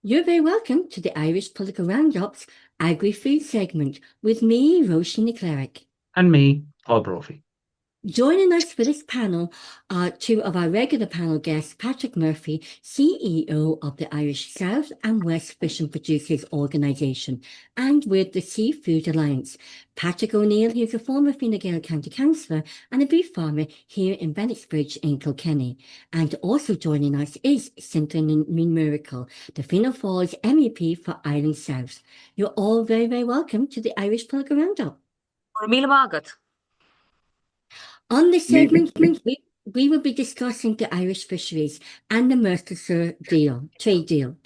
You're very welcome to the Irish Political Roundup's Agri-Food segment with me, Roisin Cleric. And me, Paul Brophy. Joining us for this panel are two of our regular panel guests, Patrick Murphy, CEO of the Irish South and West Fishing Producers Organisation and with the Seafood Alliance. Patrick O'Neill, who's a former Fine Gael County Councillor and a beef farmer here in Bennettsbridge in Kilkenny. And also joining us is Cynthia Mhurchú, the Fianna Fáil's MEP for Ireland South. You're all very, very welcome to the Irish Political Roundup. On this segment, we will be discussing the Irish fisheries and the Mhurchú trade deal.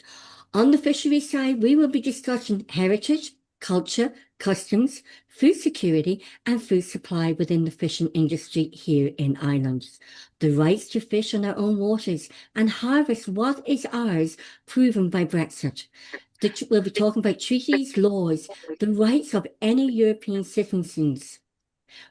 On the fisheries side, we will be discussing heritage, culture, customs, food security and food supply within the fishing industry here in Ireland. The rights to fish on our own waters and harvest what is ours proven by Brexit. We'll be talking about treaties, laws, the rights of any European citizens.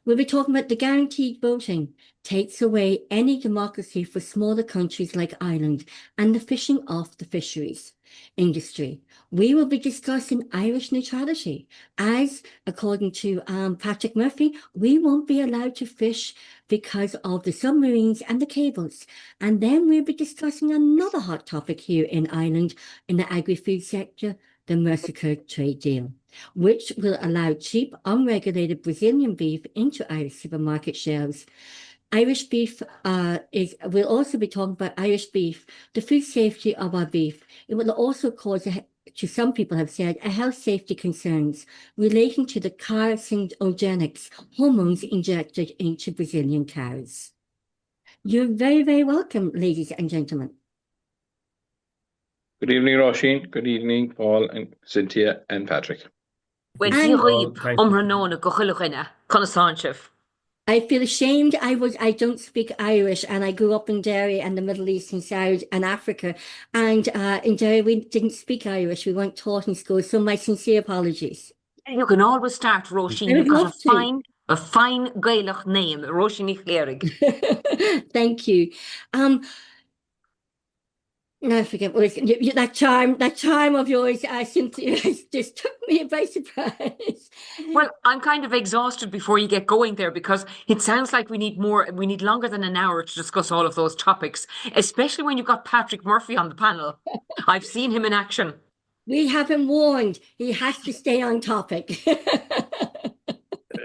We'll be talking about the guaranteed voting takes away any democracy for smaller countries like Ireland and the fishing off the fisheries industry. We will be discussing Irish neutrality as, according to Patrick Murphy, we won't be allowed to fish because of the submarines and the cables. And then we'll be discussing another hot topic here in Ireland in the agri-food sector, the Mhurchú trade deal, which will allow cheap, unregulated Brazilian beef into Irish supermarket shelves. Irish beef we'll also be talking about Irish beef, the food safety of our beef. It will also cause, to some people have said, a health safety concerns relating to the carcinogenics, hormones injected into Brazilian cows. You're very, very welcome, ladies and gentlemen. Good evening, Roisin. Good evening, Paul and Cynthia and Patrick. I feel ashamed. I don't speak Irish, and I grew up in Derry and the Middle East and South and Africa. And in Derry, we didn't speak Irish. We weren't taught in school. So my sincere apologies. You can always start, Roisin. You've got a fine Gaelic name, Roisin Cleric. Thank you. No, I forget what that charm of yours, Cynthia, just took me by surprise. Well, I'm kind of exhausted before you get going there because it sounds like we need longer than an hour to discuss all of those topics, especially when you've got Patrick Murphy on the panel. I've seen him in action. We have him warned. He has to stay on topic.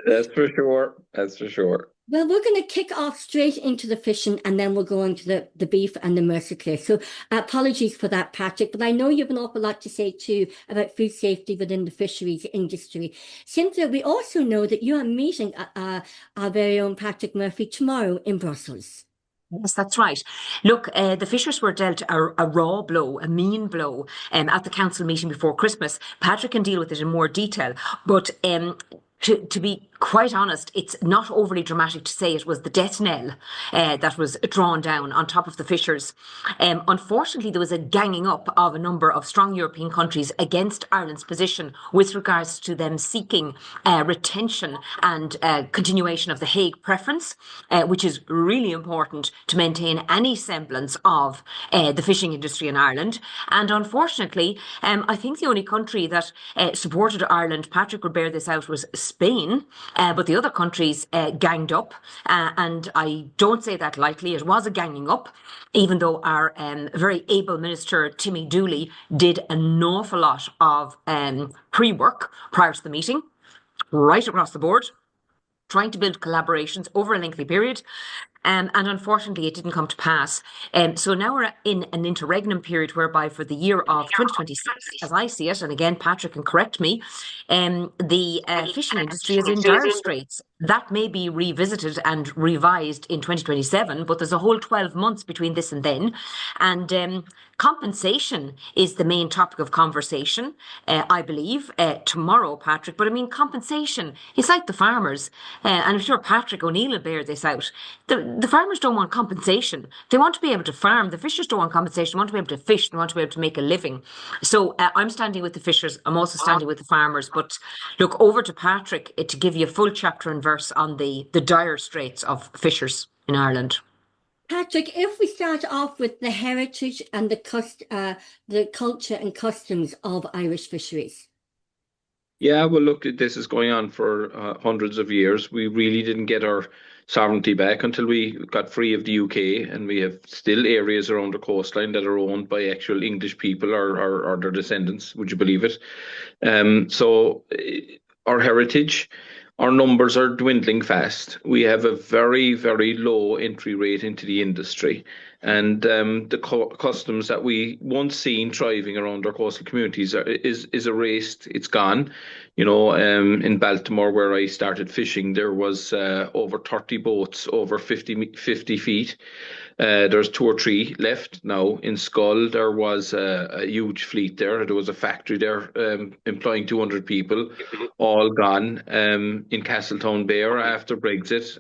That's for sure. That's for sure. Well, we're going to kick off straight into the fishing and then we'll go on to the beef and the Mhurchú. So apologies for that, Patrick, but I know you have an awful lot to say too about food safety within the fisheries industry. Cynthia, we also know that you are meeting our very own Patrick Murphy tomorrow in Brussels. Yes, that's right. Look, the fishers were dealt a raw blow, a mean blow at the council meeting before Christmas. Patrick can deal with it in more detail, but to be quite honest, it's not overly dramatic to say it was the death knell that was drawn down on top of the fishers. Unfortunately, there was a ganging up of a number of strong European countries against Ireland's position with regards to them seeking retention and continuation of the Hague preference, which is really important to maintain any semblance of the fishing industry in Ireland. And unfortunately, I think the only country that supported Ireland, Patrick would bear this out, was Spain. But the other countries ganged up, and I don't say that lightly. It was a ganging up, even though our very able minister, Timmy Dooley, did an awful lot of pre-work prior to the meeting, right across the board, trying to build collaborations over a lengthy period. And unfortunately, it didn't come to pass. So now we're in an interregnum period whereby for the year of 2026, as I see it, and again, Patrick can correct me, the fishing industry is in dire straits. That may be revisited and revised in 2027, but there's a whole 12 months between this and then. And compensation is the main topic of conversation, I believe, tomorrow, Patrick. But I mean, compensation, it's like the farmers. And I'm sure Patrick O'Neill will bear this out. The farmers don't want compensation. They want to be able to farm. The fishers don't want compensation. They want to be able to fish. They want to be able to make a living. So I'm standing with the fishers. I'm also standing with the farmers. But look, over to Patrick to give you a full chapter and verse on the dire straits of fishers in Ireland. Patrick, if we start off with the heritage and the culture and customs of Irish fisheries. Yeah, well, look, this is going on for hundreds of years. We really didn't get our sovereignty back until we got free of the UK, and we have still areas around the coastline that are owned by actual English people or their descendants. Would you believe it? Our heritage, our numbers are dwindling fast. We have a very, very low entry rate into the industry. And the customs that we once seen thriving around our coastal communities is erased. It's gone. In Baltimore, where I started fishing, there was over 30 boats over 50 feet. There's 2 or 3 left now. In Skull, there was a huge fleet there. There was a factory there employing 200 people, all gone. In Castletown Bay after Brexit,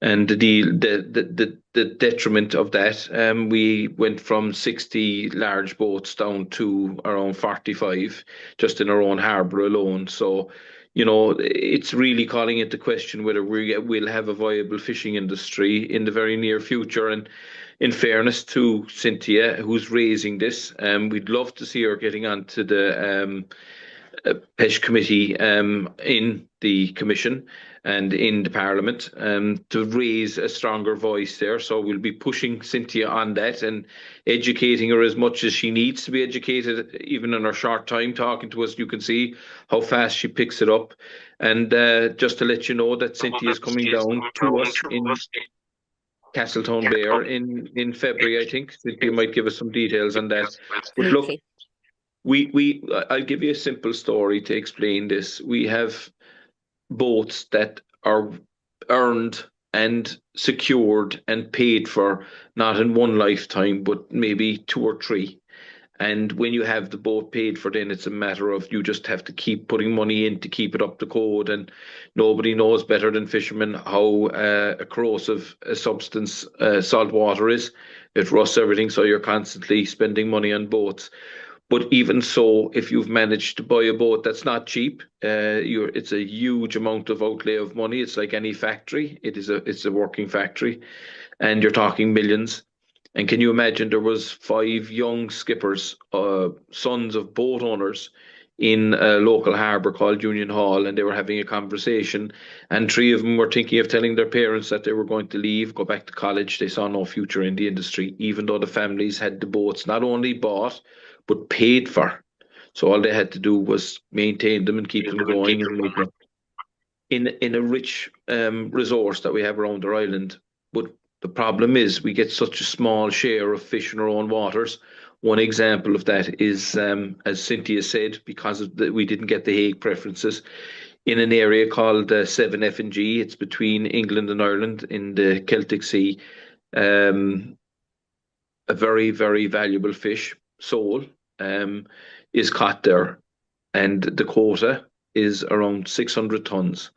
and the detriment of that, we went from 60 large boats down to around 45 just in our own harbour alone. So, it's really calling into question whether we'll have a viable fishing industry in the very near future. And in fairness to Cynthia, who's raising this, we'd love to see her getting onto the PESH committee in the commission and in the parliament to raise a stronger voice there. So we'll be pushing Cynthia on that and educating her as much as she needs to be educated. Even in her short time talking to us, you can see how fast she picks it up. And just to let you know that Cynthia is coming down to us in Castletown Bay in February, I think. Cynthia might give us some details on that. But look, I'll give you a simple story to explain this. We have boats that are earned and secured and paid for not in one lifetime, but maybe 2 or 3. And when you have the boat paid for, then it's a matter of you just have to keep putting money in to keep it up to code. And nobody knows better than fishermen how a corrosive substance salt water is. It rusts everything, so you're constantly spending money on boats. But even so, if you've managed to buy a boat that's not cheap, it's a huge amount of outlay of money. It's like any factory. It's a working factory, and you're talking millions. And can you imagine there was 5 young skippers, sons of boat owners, in a local harbour called Union Hall, and they were having a conversation, and 3 of them were thinking of telling their parents that they were going to leave, go back to college. They saw no future in the industry, even though the families had the boats not only bought but paid for. So all they had to do was maintain them and keep them going and make them in a rich resource that we have around our island. But the problem is we get such a small share of fish in our own waters. One example of that is, as Cynthia said, because we didn't get the Hague preferences, in an area called 7F&G, it's between England and Ireland in the Celtic Sea, a very, very valuable fish, sole, is caught there, and the quota is around 600 tons.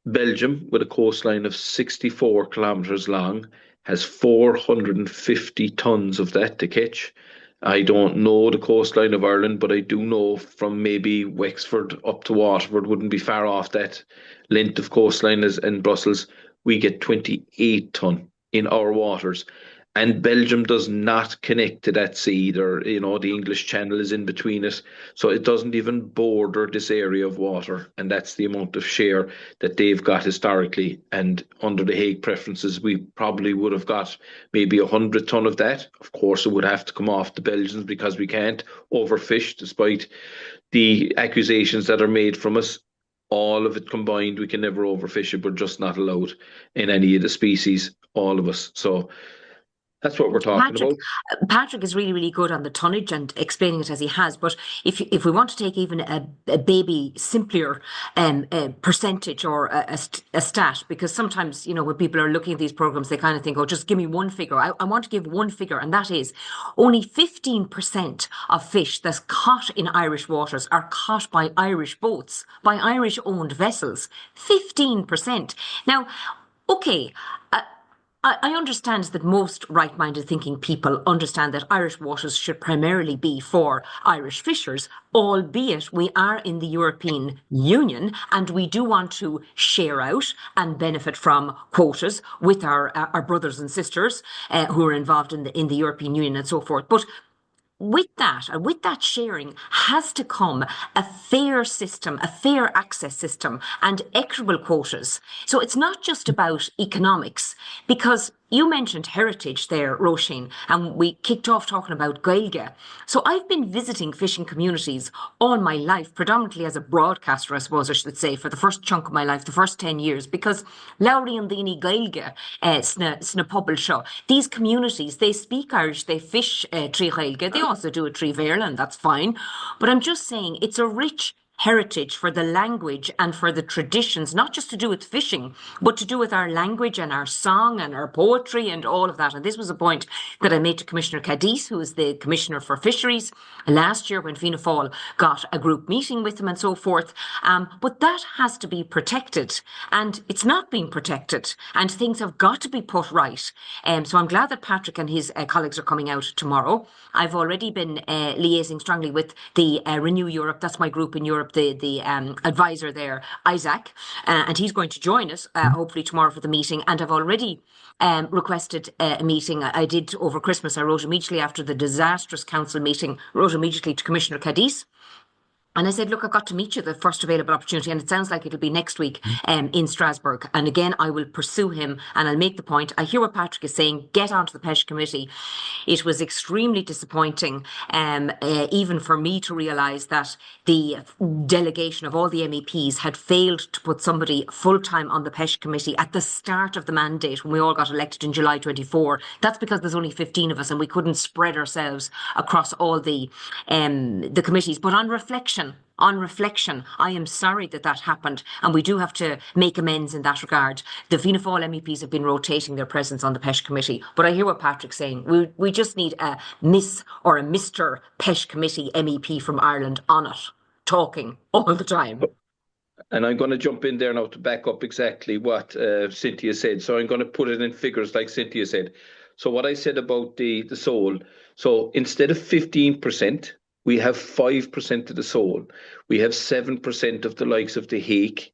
Belgium, with a coastline of 64 kilometres long, has 450 tons of that to catch. I don't know the coastline of Ireland, but I do know from maybe Wexford up to Waterford, wouldn't be far off that length of coastline as in Brussels. We get 28 ton in our waters. And Belgium does not connect to that sea. The English Channel is in between it. So it doesn't even border this area of water. And that's the amount of share that they've got historically. And under the Hague preferences, we probably would have got maybe 100 ton of that. Of course, it would have to come off the Belgians because we can't overfish, despite the accusations that are made from us. All of it combined, we can never overfish it. We're just not allowed in any of the species, all of us. So that's what we're talking about. Patrick is really, really good on the tonnage and explaining it as he has. But if we want to take even a baby simpler percentage or a stat, because sometimes, when people are looking at these programs, they kind of think, oh, just give me one figure. I want to give one figure, and that is only 15% of fish that's caught in Irish waters are caught by Irish boats, by Irish-owned vessels. 15%. Now, okay, I understand that most right-minded thinking people understand that Irish waters should primarily be for Irish fishers, albeit we are in the European Union and we do want to share out and benefit from quotas with our brothers and sisters who are involved in the European Union and so forth. But with that, and with that sharing, has to come a fair system, a fair access system, and equitable quotas. So it's not just about economics, because you mentioned heritage there, Roisin, and we kicked off talking about Gaeilge. So I've been visiting fishing communities all my life, predominantly as a broadcaster, I suppose I should say, for the first chunk of my life, the first 10 years, because Lowry and Dini Gaeilge, sna pobl seo, these communities, they speak Irish, they fish Trí Gaeilge, they also do a Trí Bhéarla, that's fine. But I'm just saying it's a rich heritage for the language and for the traditions, not just to do with fishing, but to do with our language and our song and our poetry and all of that. And this was a point that I made to Commissioner Cadiz, who is the Commissioner for Fisheries, last year when Fianna Fáil got a group meeting with him and so forth. But that has to be protected, and it's not being protected, and things have got to be put right. So I'm glad that Patrick and his colleagues are coming out tomorrow. I've already been liaising strongly with the Renew Europe, that's my group in Europe, the advisor there, Isaac, and he's going to join us hopefully tomorrow for the meeting. And I've already requested a meeting. I did over Christmas. I wrote immediately after the disastrous council meeting, wrote immediately to Commissioner Cadiz. And I said, look, I've got to meet you the first available opportunity. And it sounds like it'll be next week in Strasbourg. And again, I will pursue him and I'll make the point. I hear what Patrick is saying. Get onto the PESH committee. It was extremely disappointing, even for me to realise that the delegation of all the MEPs had failed to put somebody full-time on the PESH committee at the start of the mandate when we all got elected in July 24. That's because there's only 15 of us and we couldn't spread ourselves across all the committees. But on reflection, I am sorry that that happened, and we do have to make amends in that regard. The Fianna Fáil MEPs have been rotating their presence on the PESH committee, but I hear what Patrick's saying. We just need a Miss or a Mr. PESH committee MEP from Ireland on it, talking all the time. And I'm going to jump in there now to back up exactly what Cynthia said. So I'm going to put it in figures like Cynthia said. So what I said about the sole, so instead of 15%, we have 5% of the sole. We have 7% of the likes of the hake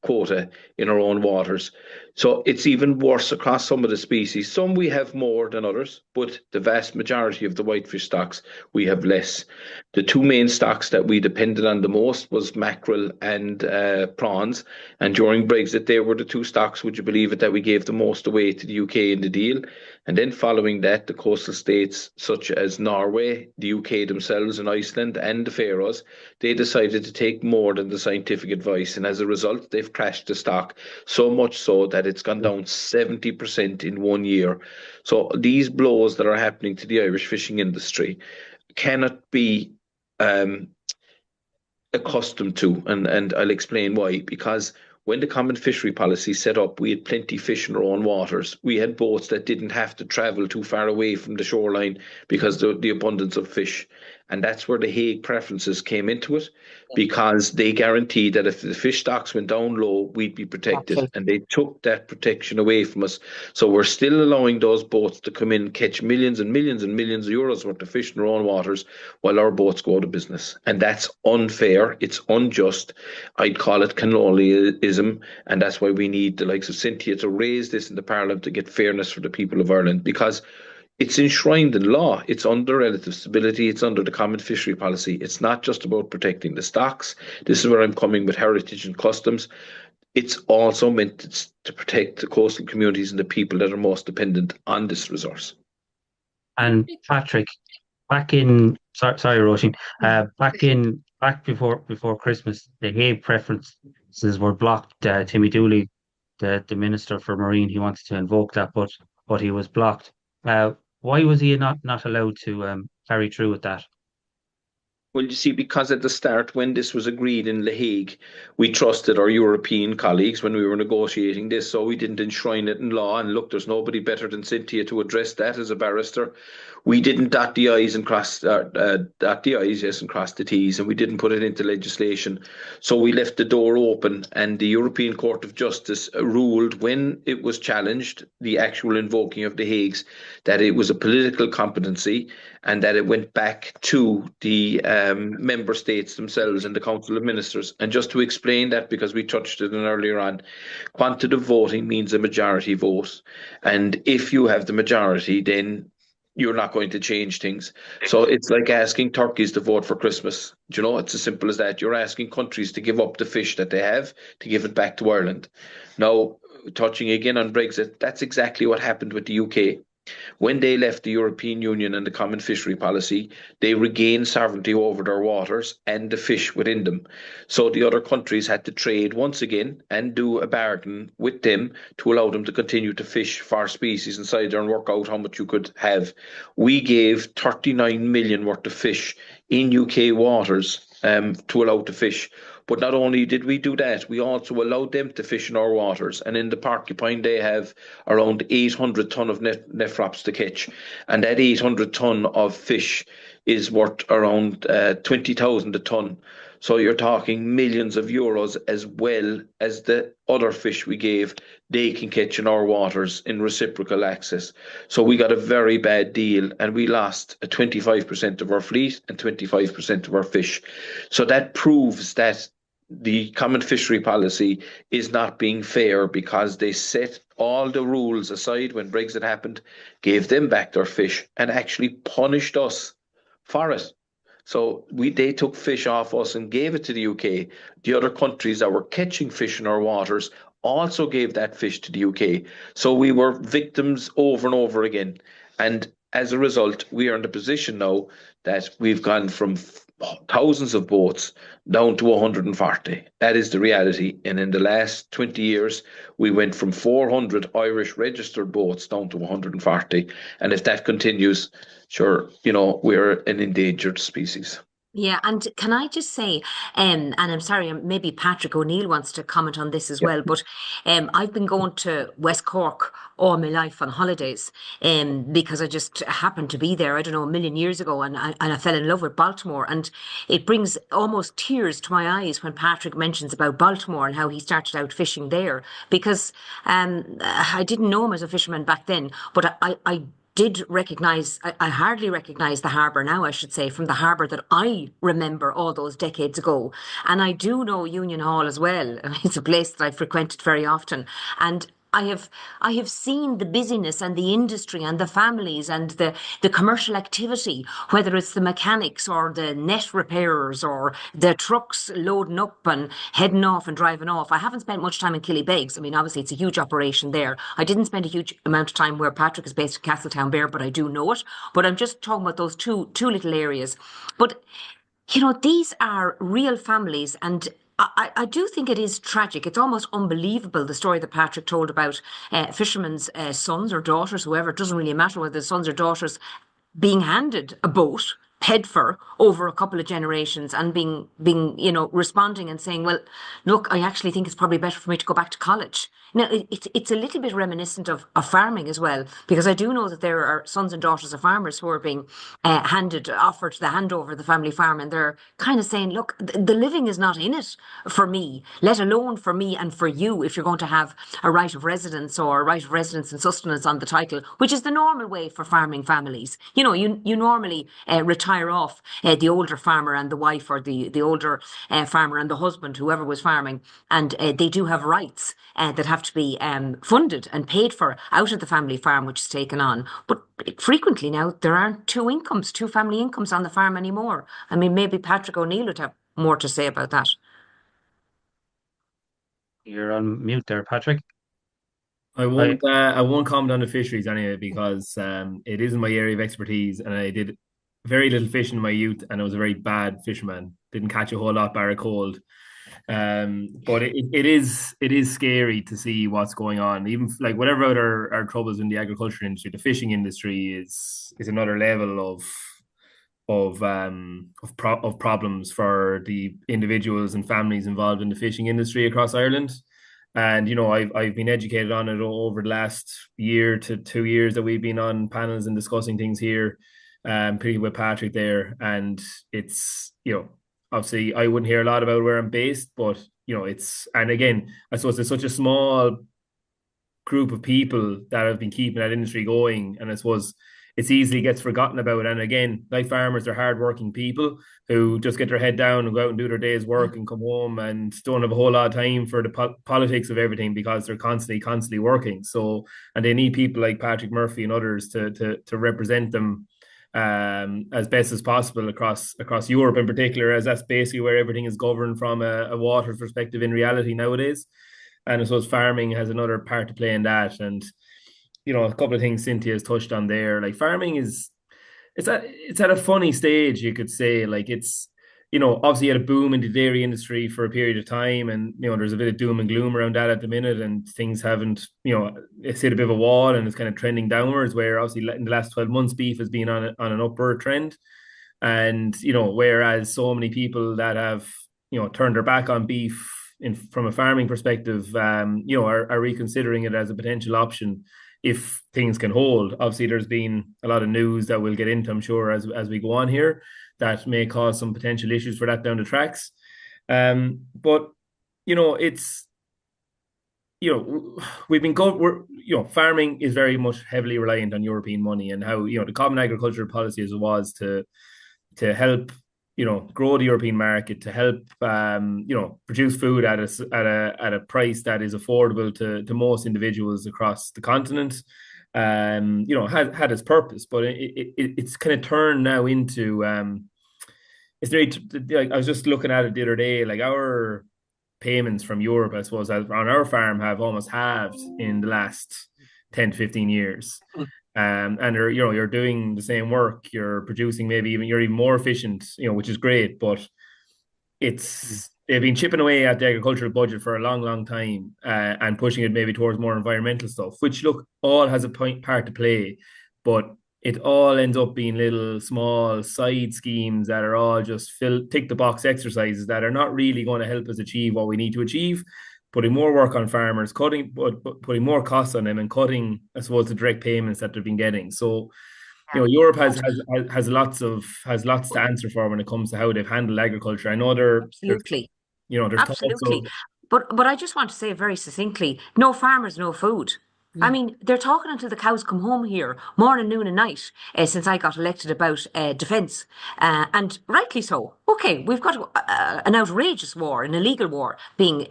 quota in our own waters. So it's even worse across some of the species. Some we have more than others, but the vast majority of the whitefish stocks, we have less. The two main stocks that we depended on the most was mackerel and prawns. And during Brexit, they were the two stocks, would you believe it, that we gave the most away to the UK in the deal. And then following that, the coastal states such as Norway, the UK themselves and Iceland and the Faroes, they decided to take more than the scientific advice. And as a result, they've crashed the stock, so much so that it's gone down 70% in 1 year. So these blows that are happening to the Irish fishing industry cannot be accustomed to. And I'll explain why. Because when the common fishery policy set up, we had plenty fish in our own waters. We had boats that didn't have to travel too far away from the shoreline because of the abundance of fish. And that's where the Hague preferences came into it, because they guaranteed that if the fish stocks went down low, we'd be protected. Absolutely. And they took that protection away from us. So we're still allowing those boats to come in, catch millions and millions and millions of euros worth of fish in their own waters while our boats go out of business. And that's unfair. It's unjust. I'd call it colonialism. And that's why we need the likes of Cynthia to raise this in the Parliament to get fairness for the people of Ireland, because it's enshrined in law. It's under relative stability. It's under the common fishery policy. It's not just about protecting the stocks. This is where I'm coming with heritage and customs. It's also meant to protect the coastal communities and the people that are most dependent on this resource. And Patrick, back in sorry, Roisin, back before Christmas, the Hague preferences were blocked. Timmy Dooley, the Minister for Marine, he wanted to invoke that, but he was blocked. Why was he not allowed to carry through with that? Well, you see, because at the start, when this was agreed in The Hague, we trusted our European colleagues when we were negotiating this, so we didn't enshrine it in law. And look, there's nobody better than Cynthia to address that as a barrister. We didn't dot the i's and dot the i's, yes, and cross the t's, and we didn't put it into legislation. So we left the door open, and the European Court of Justice ruled when it was challenged, the actual invoking of the Hagues, that it was a political competency and that it went back to the member states themselves and the Council of Ministers. And just to explain that, because we touched it on earlier on, quantitative voting means a majority vote. And if you have the majority, then you're not going to change things. So it's like asking turkeys to vote for Christmas. Do you know, it's as simple as that. You're asking countries to give up the fish that they have to give it back to Ireland. Now, touching again on Brexit, that's exactly what happened with the UK. When they left the European Union and the common fishery policy, they regained sovereignty over their waters and the fish within them. So the other countries had to trade once again and do a bargain with them to allow them to continue to fish for species inside there and work out how much you could have. We gave 39 million worth of fish in UK waters to allow to fish. But not only did we do that, we also allowed them to fish in our waters. And in the Porcupine, they have around 800 ton of nephrops to catch. And that 800 ton of fish is worth around 20,000 a ton. So you're talking millions of euros, as well as the other fish we gave, they can catch in our waters in reciprocal access. So we got a very bad deal, and we lost 25% of our fleet and 25% of our fish. So that proves that the common fishery policy is not being fair, because they set all the rules aside when Brexit happened, gave them back their fish, and actually punished us for it. So they took fish off us and gave it to the UK. The other countries that were catching fish in our waters also gave that fish to the UK. So we were victims over and over again. And as a result, we are in the position now that we've gone from thousands of boats down to 140. That is the reality. And in the last 20 years, we went from 400 Irish registered boats down to 140. And if that continues, sure, we're an endangered species. Yeah, and can I just say, and I'm sorry, maybe Patrick O'Neill wants to comment on this as well, but I've been going to West Cork all my life on holidays, because I just happened to be there, I don't know, a million years ago, and I fell in love with Baltimore, and it brings almost tears to my eyes when Patrick mentions about Baltimore and how he started out fishing there, because I didn't know him as a fisherman back then, but I did recognise, I hardly recognise the harbour now, I should say, from the harbour that I remember all those decades ago. And I do know Union Hall as well. It's a place that I frequented very often. And I have seen the busyness and the industry and the families and the commercial activity, whether it's the mechanics or the net repairers or the trucks loading up and heading off and driving off. I haven't spent much time in Killybegs. I mean, obviously it's a huge operation there. I didn't spend a huge amount of time where Patrick is based at Castletown Bear, but I do know it. But I'm just talking about those two little areas. But these are real families, and I do think it is tragic. It's almost unbelievable, the story that Patrick told about fishermen's sons or daughters, whoever, it doesn't really matter whether the sons or daughters, being handed a boat, paid for, over a couple of generations, and being responding and saying, well, look, I actually think it's probably better for me to go back to college. Now, it's a little bit reminiscent of farming as well, because I do know that there are sons and daughters of farmers who are being offered the handover of the family farm, and they're kind of saying, look, the living is not in it for me, let alone for me and for you, if you're going to have a right of residence or a right of residence and sustenance on the title, which is the normal way for farming families. You normally retire off the older farmer and the wife, or the older farmer and the husband, whoever was farming, and they do have rights that have to be funded and paid for out of the family farm, which is taken on. But frequently now there aren't two family incomes on the farm anymore. I mean, maybe Patrick O'Neill would have more to say about that. You're on mute there, Patrick. I won't comment on the fisheries anyway, because it isn't my area of expertise, and I did very little fishing in my youth, and I was a very bad fisherman. Didn't catch a whole lot, bar cold. But it is scary to see what's going on. Even like whatever our troubles in the agriculture industry, the fishing industry is another level of problems for the individuals and families involved in the fishing industry across Ireland. And I've been educated on it over the last year to 2 years that we've been on panels and discussing things here, pretty with Patrick there. And it's obviously I wouldn't hear a lot about where I'm based, but and again, I suppose it's such a small group of people that have been keeping that industry going, and I suppose it's easily gets forgotten about. And again, like farmers, they're hardworking people who just get their head down and go out and do their day's work and come home and don't have a whole lot of time for the politics of everything because they're constantly working. So, and they need people like Patrick Murphy and others to represent them as best as possible across Europe in particular, as that's basically where everything is governed from a water perspective in reality nowadays. And I suppose farming has another part to play in that. And a couple of things Cynthia has touched on there. Like farming it's at a funny stage, you could say. Like it's obviously you had a boom in the dairy industry for a period of time, and there's a bit of doom and gloom around that at the minute, and things haven't it's hit a bit of a wall and it's kind of trending downwards, where obviously in the last 12 months beef has been on an upward trend. And whereas so many people that have turned their back on beef from a farming perspective are reconsidering it as a potential option if things can hold. Obviously, there's been a lot of news that we'll get into, I'm sure, as we go on here, that may cause some potential issues for that down the tracks. But it's we've been farming is very much heavily reliant on European money, and how the common agricultural policy as it was to help grow the European market, to help produce food at a price that is affordable to most individuals across the continent. Had its purpose, but it's kind of turned now into it's very like I was just looking at it the other day. Like our payments from Europe, I suppose, on our farm have almost halved in the last 10 to 15 years. And you're doing the same work, you're producing you're even more efficient, which is great, but they've been chipping away at the agricultural budget for a long time, and pushing it maybe towards more environmental stuff, which all has a part to play, but it all ends up being little small side schemes that are all just tick the box exercises that are not really going to help us achieve what we need to achieve. Putting more work on farmers, putting more costs on them, and cutting, I suppose, the direct payments that they've been getting. So, Europe has lots to answer for when it comes to how they've handled agriculture. I know absolutely. There's absolutely. But I just want to say very succinctly: no farmers, no food. I mean, they're talking until the cows come home here, morning, noon and night, since I got elected, about defence. And rightly so. Okay, we've got an outrageous war, an illegal war being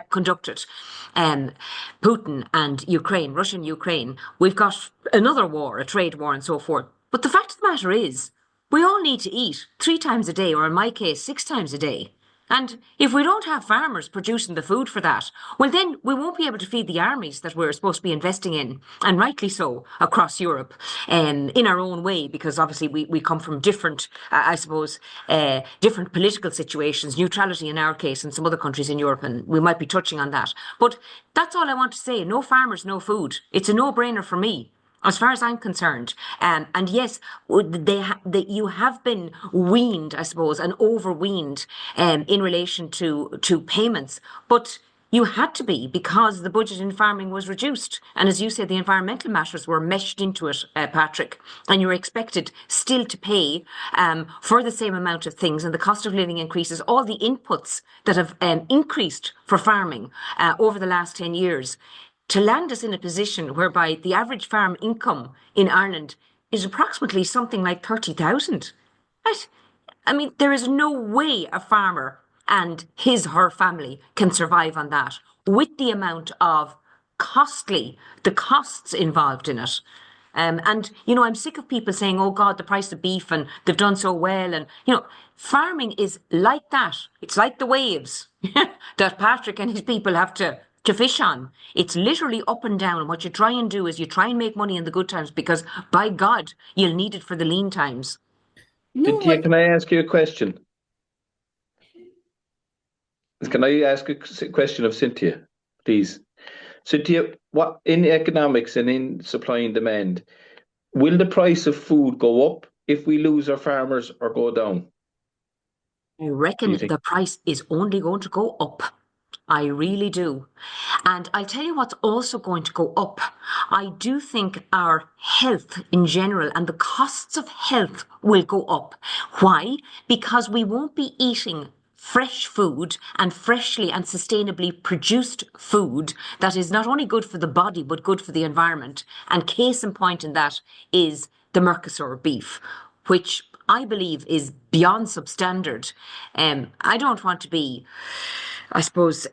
conducted. Putin and Ukraine, Russia and Ukraine. We've got another war, a trade war and so forth. But the fact of the matter is, we all need to eat 3 times a day, or in my case, 6 times a day. And if we don't have farmers producing the food for that, well, then we won't be able to feed the armies that we're supposed to be investing in, and rightly so, across Europe, in our own way, because obviously we come from different, I suppose, different political situations, neutrality in our case, and some other countries in Europe, and we might be touching on that. But that's all I want to say. No farmers, no food. It's a no-brainer for me, as far as I'm concerned. And yes, you have been weaned, I suppose, and overweaned in relation to payments. But you had to be, because the budget in farming was reduced. And as you said, the environmental matters were meshed into it, Patrick. And you're expected still to pay for the same amount of things, and the cost of living increases, all the inputs that have increased for farming over the last 10 years. To land us in a position whereby the average farm income in Ireland is approximately something like 30,000. Right? I mean, there is no way a farmer and his or her family can survive on that, with the amount of the costs involved in it. And, I'm sick of people saying, oh God, the price of beef, and they've done so well. And, farming is like that. It's like the waves that Patrick and his people have to fish on. It's literally up and down. And what you try and do is you try and make money in the good times, because by God, you'll need it for the lean times. Cynthia, can I ask you a question? Can I ask a question of Cynthia, please? Cynthia, what in economics and in supply and demand, will the price of food go up if we lose our farmers or go down? I reckon the price is only going to go up. I really do. And I'll tell you what's also going to go up. I do think our health in general and the costs of health will go up. Why? Because we won't be eating fresh food and freshly and sustainably produced food that is not only good for the body but good for the environment. And case in point in that is the Mhurchú beef, which I believe is beyond substandard. I don't want to be, I suppose,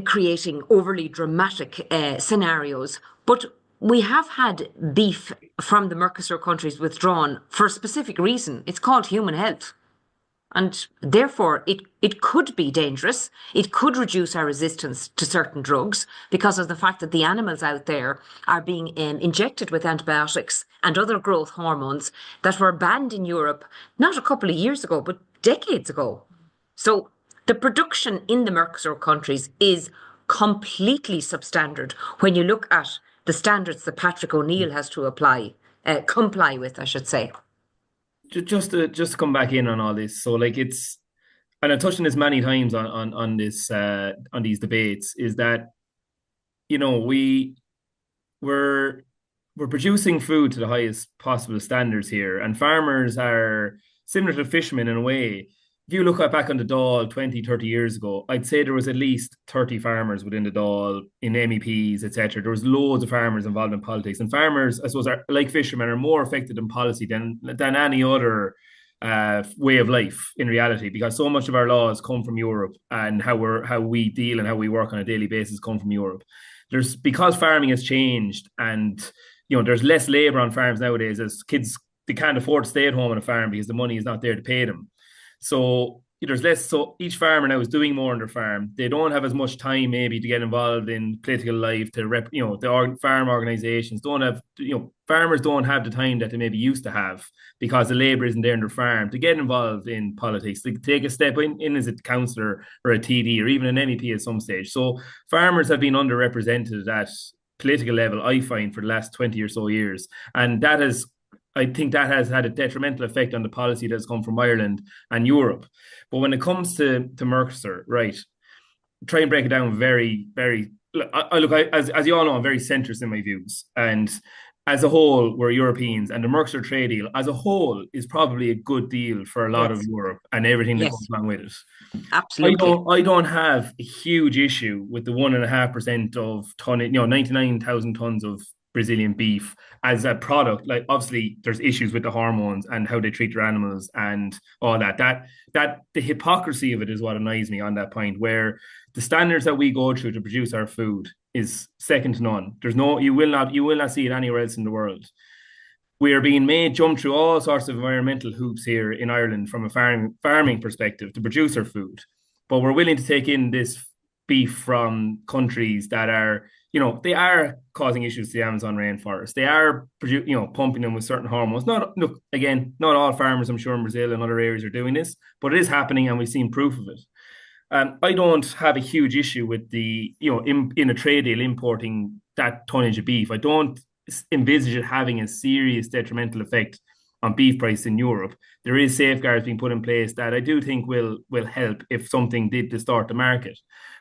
creating overly dramatic scenarios, but we have had beef from the Mercosur countries withdrawn for a specific reason. It's called human health. And therefore, it could be dangerous. It could reduce our resistance to certain drugs because of the fact that the animals out there are being injected with antibiotics and other growth hormones that were banned in Europe not a couple of years ago, but decades ago. So the production in the Mercosur countries is completely substandard when you look at the standards that Patrick O'Neill has to comply with, I should say. Just to come back in on all this, so like it's, and I've touched on this many times on this on these debates, is that we're producing food to the highest possible standards here, and farmers are similar to fishermen in a way. If you look back on the Dáil 20, 30 years ago, I'd say there was at least 30 farmers within the Dáil, in MEPs, etc. There was loads of farmers involved in politics. And farmers, I suppose, are, like fishermen, are more affected in policy than any other way of life in reality, because so much of our laws come from Europe, and how we deal and how we work on a daily basis come from Europe. Because farming has changed, and there's less labour on farms nowadays, as kids, they can't afford to stay at home on a farm because the money is not there to pay them. So there's less. So each farmer now is doing more on their farm. They don't have as much time maybe to get involved in political life, to the farm organisations don't have. Farmers don't have the time that they maybe used to have because the labour isn't there in their farm to get involved in politics, to take a step in as a councillor or a TD or even an MEP at some stage. So farmers have been underrepresented at political level, I find, for the last 20 or so years, and I think that has had a detrimental effect on the policy that's come from Ireland and Europe. But when it comes to Mercosur, right, try and break it down very, very. As you all know, I'm very centrist in my views, and as a whole, we're Europeans, and the Mercosur trade deal as a whole is probably a good deal for a lot of Europe and everything that comes along with it. Absolutely. I don't have a huge issue with the 1.5% of 99,000 tons of Brazilian beef as a product. Like, obviously there's issues with the hormones and how they treat their animals and all that the hypocrisy of it is what annoys me on that point, where the standards that we go through to produce our food is second to none. You will not see it anywhere else in the world. We are being made jump through all sorts of environmental hoops here in Ireland from a farming perspective to produce our food, but we're willing to take in this beef from countries that are, they are causing issues to the Amazon rainforest. They are, pumping them with certain hormones. Not all farmers, I'm sure, in Brazil and other areas are doing this, but it is happening, and we've seen proof of it. I don't have a huge issue with in a trade deal importing that tonnage of beef. I don't envisage it having a serious detrimental effect on beef price in Europe. There is safeguards being put in place that I do think will help if something did distort the market.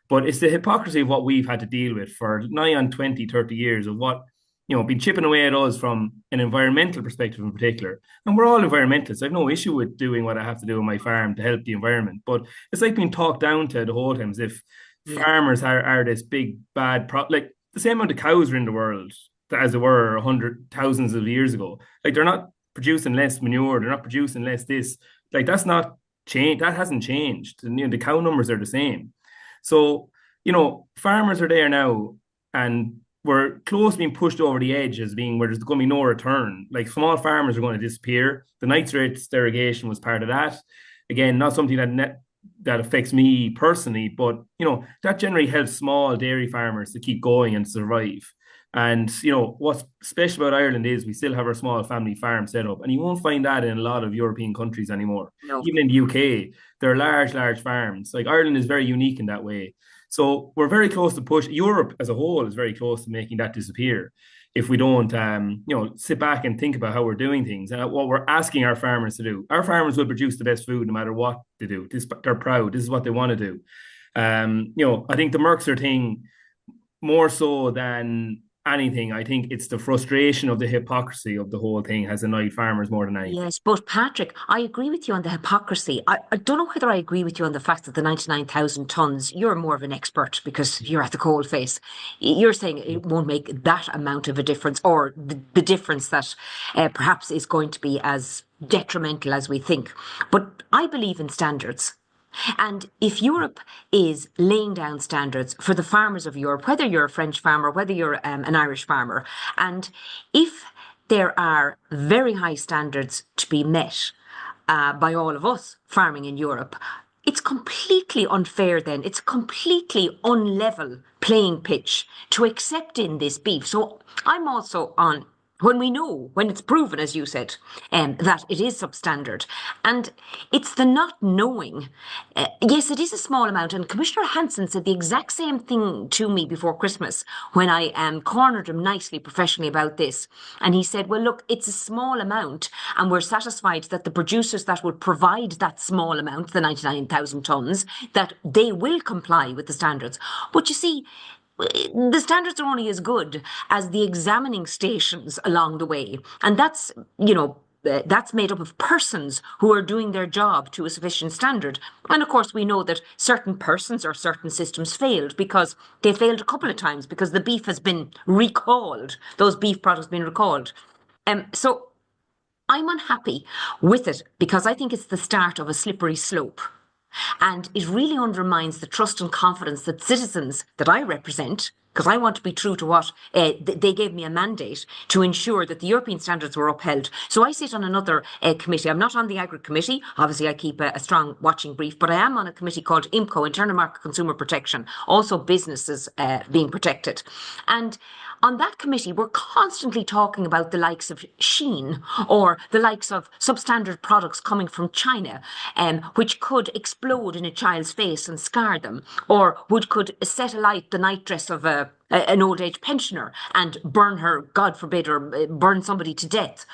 But it's the hypocrisy of what we've had to deal with for nigh on 20, 30 years of what, been chipping away at us from an environmental perspective in particular. And we're all environmentalists. I have no issue with doing what I have to do on my farm to help the environment. But it's like being talked down to the whole time as if farmers are this big, bad like the same amount of cows are in the world as there were thousands of years ago. Like, they're not producing less manure. They're not producing less this. Like, that's not changed. That hasn't changed. And, the cow numbers are the same. So, farmers are there now, and we're close to being pushed over the edge as being where there's going to be no return. Like, small farmers are going to disappear. The nitrates derogation was part of that. Again, not something that affects me personally, but, that generally helps small dairy farmers to keep going and survive. And, what's special about Ireland is we still have our small family farm set up, and you won't find that in a lot of European countries anymore. No. Even in the UK, there are large farms. Like, Ireland is very unique in that way. So we're very close to push. Europe as a whole is very close to making that disappear. if we don't, sit back and think about how we're doing things and what we're asking our farmers to do. Our farmers will produce the best food no matter what they do. They're proud. This is what they want to do. I think the Mercosur thing, more so than anything, I think it's the frustration of the hypocrisy of the whole thing has annoyed farmers more than anything. Yes, but Patrick, I agree with you on the hypocrisy. I don't know whether I agree with you on the fact that the 99,000 tonnes, you're more of an expert because you're at the coalface. You're saying it won't make that amount of a difference, or the difference that perhaps is going to be as detrimental as we think. But I believe in standards. And if Europe is laying down standards for the farmers of Europe, whether you're a French farmer, whether you're an Irish farmer, and if there are very high standards to be met by all of us farming in Europe, it's completely unfair then. It's a completely unlevel playing pitch to accept in this beef. So I'm also on, when it's proven, as you said, that it is substandard. And it's the not knowing. Yes, it is a small amount. And Commissioner Hansen said the exact same thing to me before Christmas when I cornered him nicely professionally about this. And he said, well, look, it's a small amount. And we're satisfied that the producers that would provide that small amount, the 99,000 tonnes, that they will comply with the standards. But you see, the standards are only as good as the examining stations along the way. And that's made up of persons who are doing their job to a sufficient standard. And of course, we know that certain persons or certain systems failed because they failed a couple of times because the beef has been recalled. Those beef products have been recalled. So I'm unhappy with it because I think it's the start of a slippery slope. And it really undermines the trust and confidence that citizens that I represent, because I want to be true to what they gave me a mandate to ensure that the European standards were upheld. So I sit on another committee. I'm not on the Agri Committee. Obviously, I keep a strong watching brief, but I am on a committee called IMCO, Internal Market Consumer Protection, also businesses being protected. And on that committee, we're constantly talking about the likes of Shein or the likes of substandard products coming from China, which could explode in a child's face and scar them, or could set alight the nightdress of an old age pensioner and burn her, God forbid, or burn somebody to death.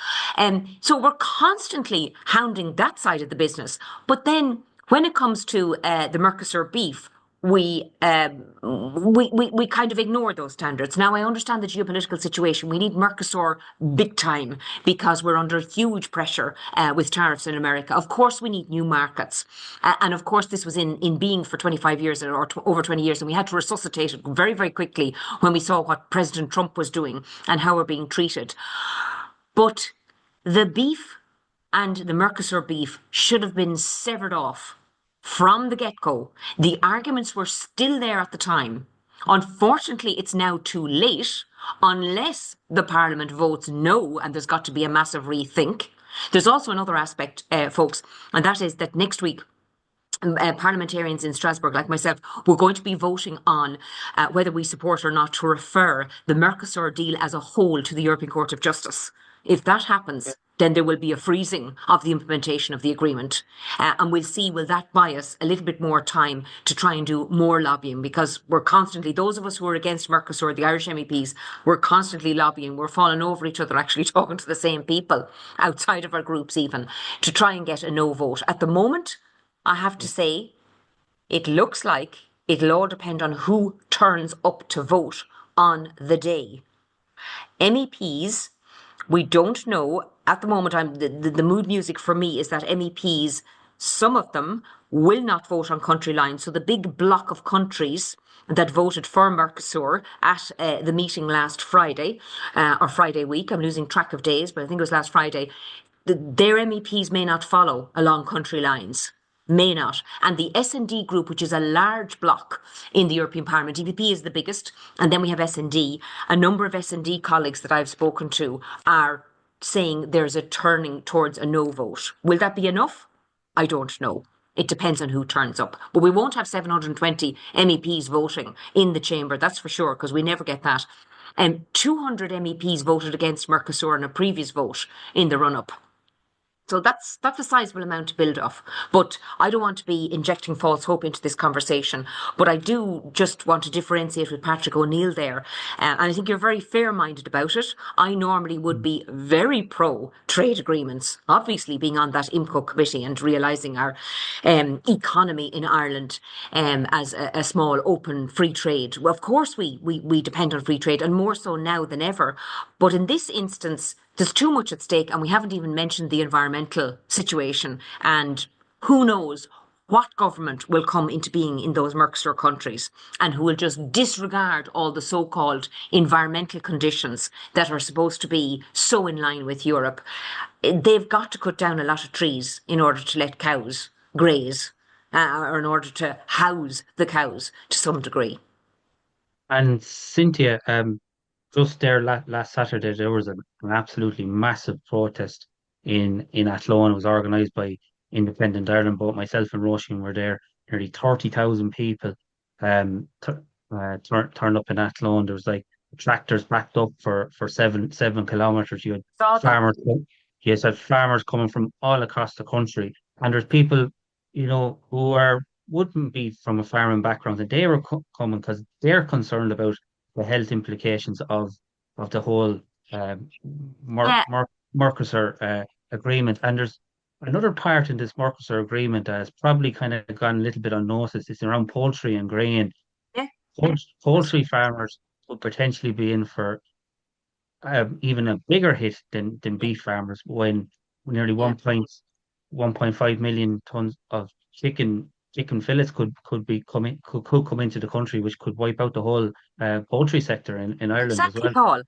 So we're constantly hounding that side of the business. But then when it comes to the Mercosur beef, we kind of ignore those standards. Now, I understand the geopolitical situation. We need Mercosur big time because we're under huge pressure with tariffs in America. Of course, we need new markets. And of course, this was in being for 25 years or over 20 years. And we had to resuscitate it very, very quickly when we saw what President Trump was doing and how we're being treated. But the beef and the Mercosur beef should have been severed off from the get-go. The arguments were still there at the time. Unfortunately, it's now too late unless the Parliament votes no, and there's got to be a massive rethink. There's also another aspect, folks, and that is that next week, parliamentarians in Strasbourg, like myself, we're going to be voting on whether we support or not to refer the Mercosur deal as a whole to the European Court of Justice. If that happens, then there will be a freezing of the implementation of the agreement. And we'll see, will that buy us a little bit more time to try and do more lobbying? Because we're constantly, those of us who are against Mercosur, the Irish MEPs, we're constantly lobbying. We're falling over each other, actually talking to the same people outside of our groups even, to try and get a no vote. At the moment, I have to say, it looks like it'll all depend on who turns up to vote on the day. MEPs, we don't know. At the moment, the mood music for me is that MEPs, some of them will not vote on country lines. So the big block of countries that voted for Mercosur at the meeting last Friday, or Friday week, I'm losing track of days, but I think it was last Friday, their MEPs may not follow along country lines. May not. And the S&D group, which is a large bloc in the European Parliament, EPP is the biggest, and then we have S&D. A number of S&D colleagues that I've spoken to are saying there's a turning towards a no vote. Will that be enough? I don't know. It depends on who turns up. But we won't have 720 MEPs voting in the chamber, that's for sure, because we never get that. 200 MEPs voted against Mercosur in a previous vote in the run-up. So that's a sizable amount to build off. But I don't want to be injecting false hope into this conversation. But I do just want to differentiate with Patrick O'Neill there. And I think you're very fair-minded about it. I normally would be very pro trade agreements, obviously being on that IMCO committee and realising our economy in Ireland as a small, open, free trade. Well, of course, we depend on free trade, and more so now than ever. But in this instance, there's too much at stake, and we haven't even mentioned the environmental situation. And who knows what government will come into being in those Mercosur countries and who will just disregard all the so-called environmental conditions that are supposed to be so in line with Europe. They've got to cut down a lot of trees in order to let cows graze, or in order to house the cows to some degree. And Cynthia, just there last Saturday, there was an absolutely massive protest in Athlone. It was organised by Independent Ireland. Both myself and Roisin were there. Nearly 30,000 people turned up in Athlone. There was like tractors backed up for 7 kilometres. You had farmers, yes, had farmers coming from all across the country, and there's people, who wouldn't be from a farming background, and they were coming because they're concerned about the health implications of the whole Mercosur agreement. And there's another part in this Mercosur agreement that has probably kind of gone a little bit unnoticed. It's around poultry and grain. Yeah. Poultry farmers would potentially be in for even a bigger hit than beef farmers, when nearly 1.5 million tons of chicken fillets could come into the country, which could wipe out the whole poultry sector in Ireland exactly, as well. Paul.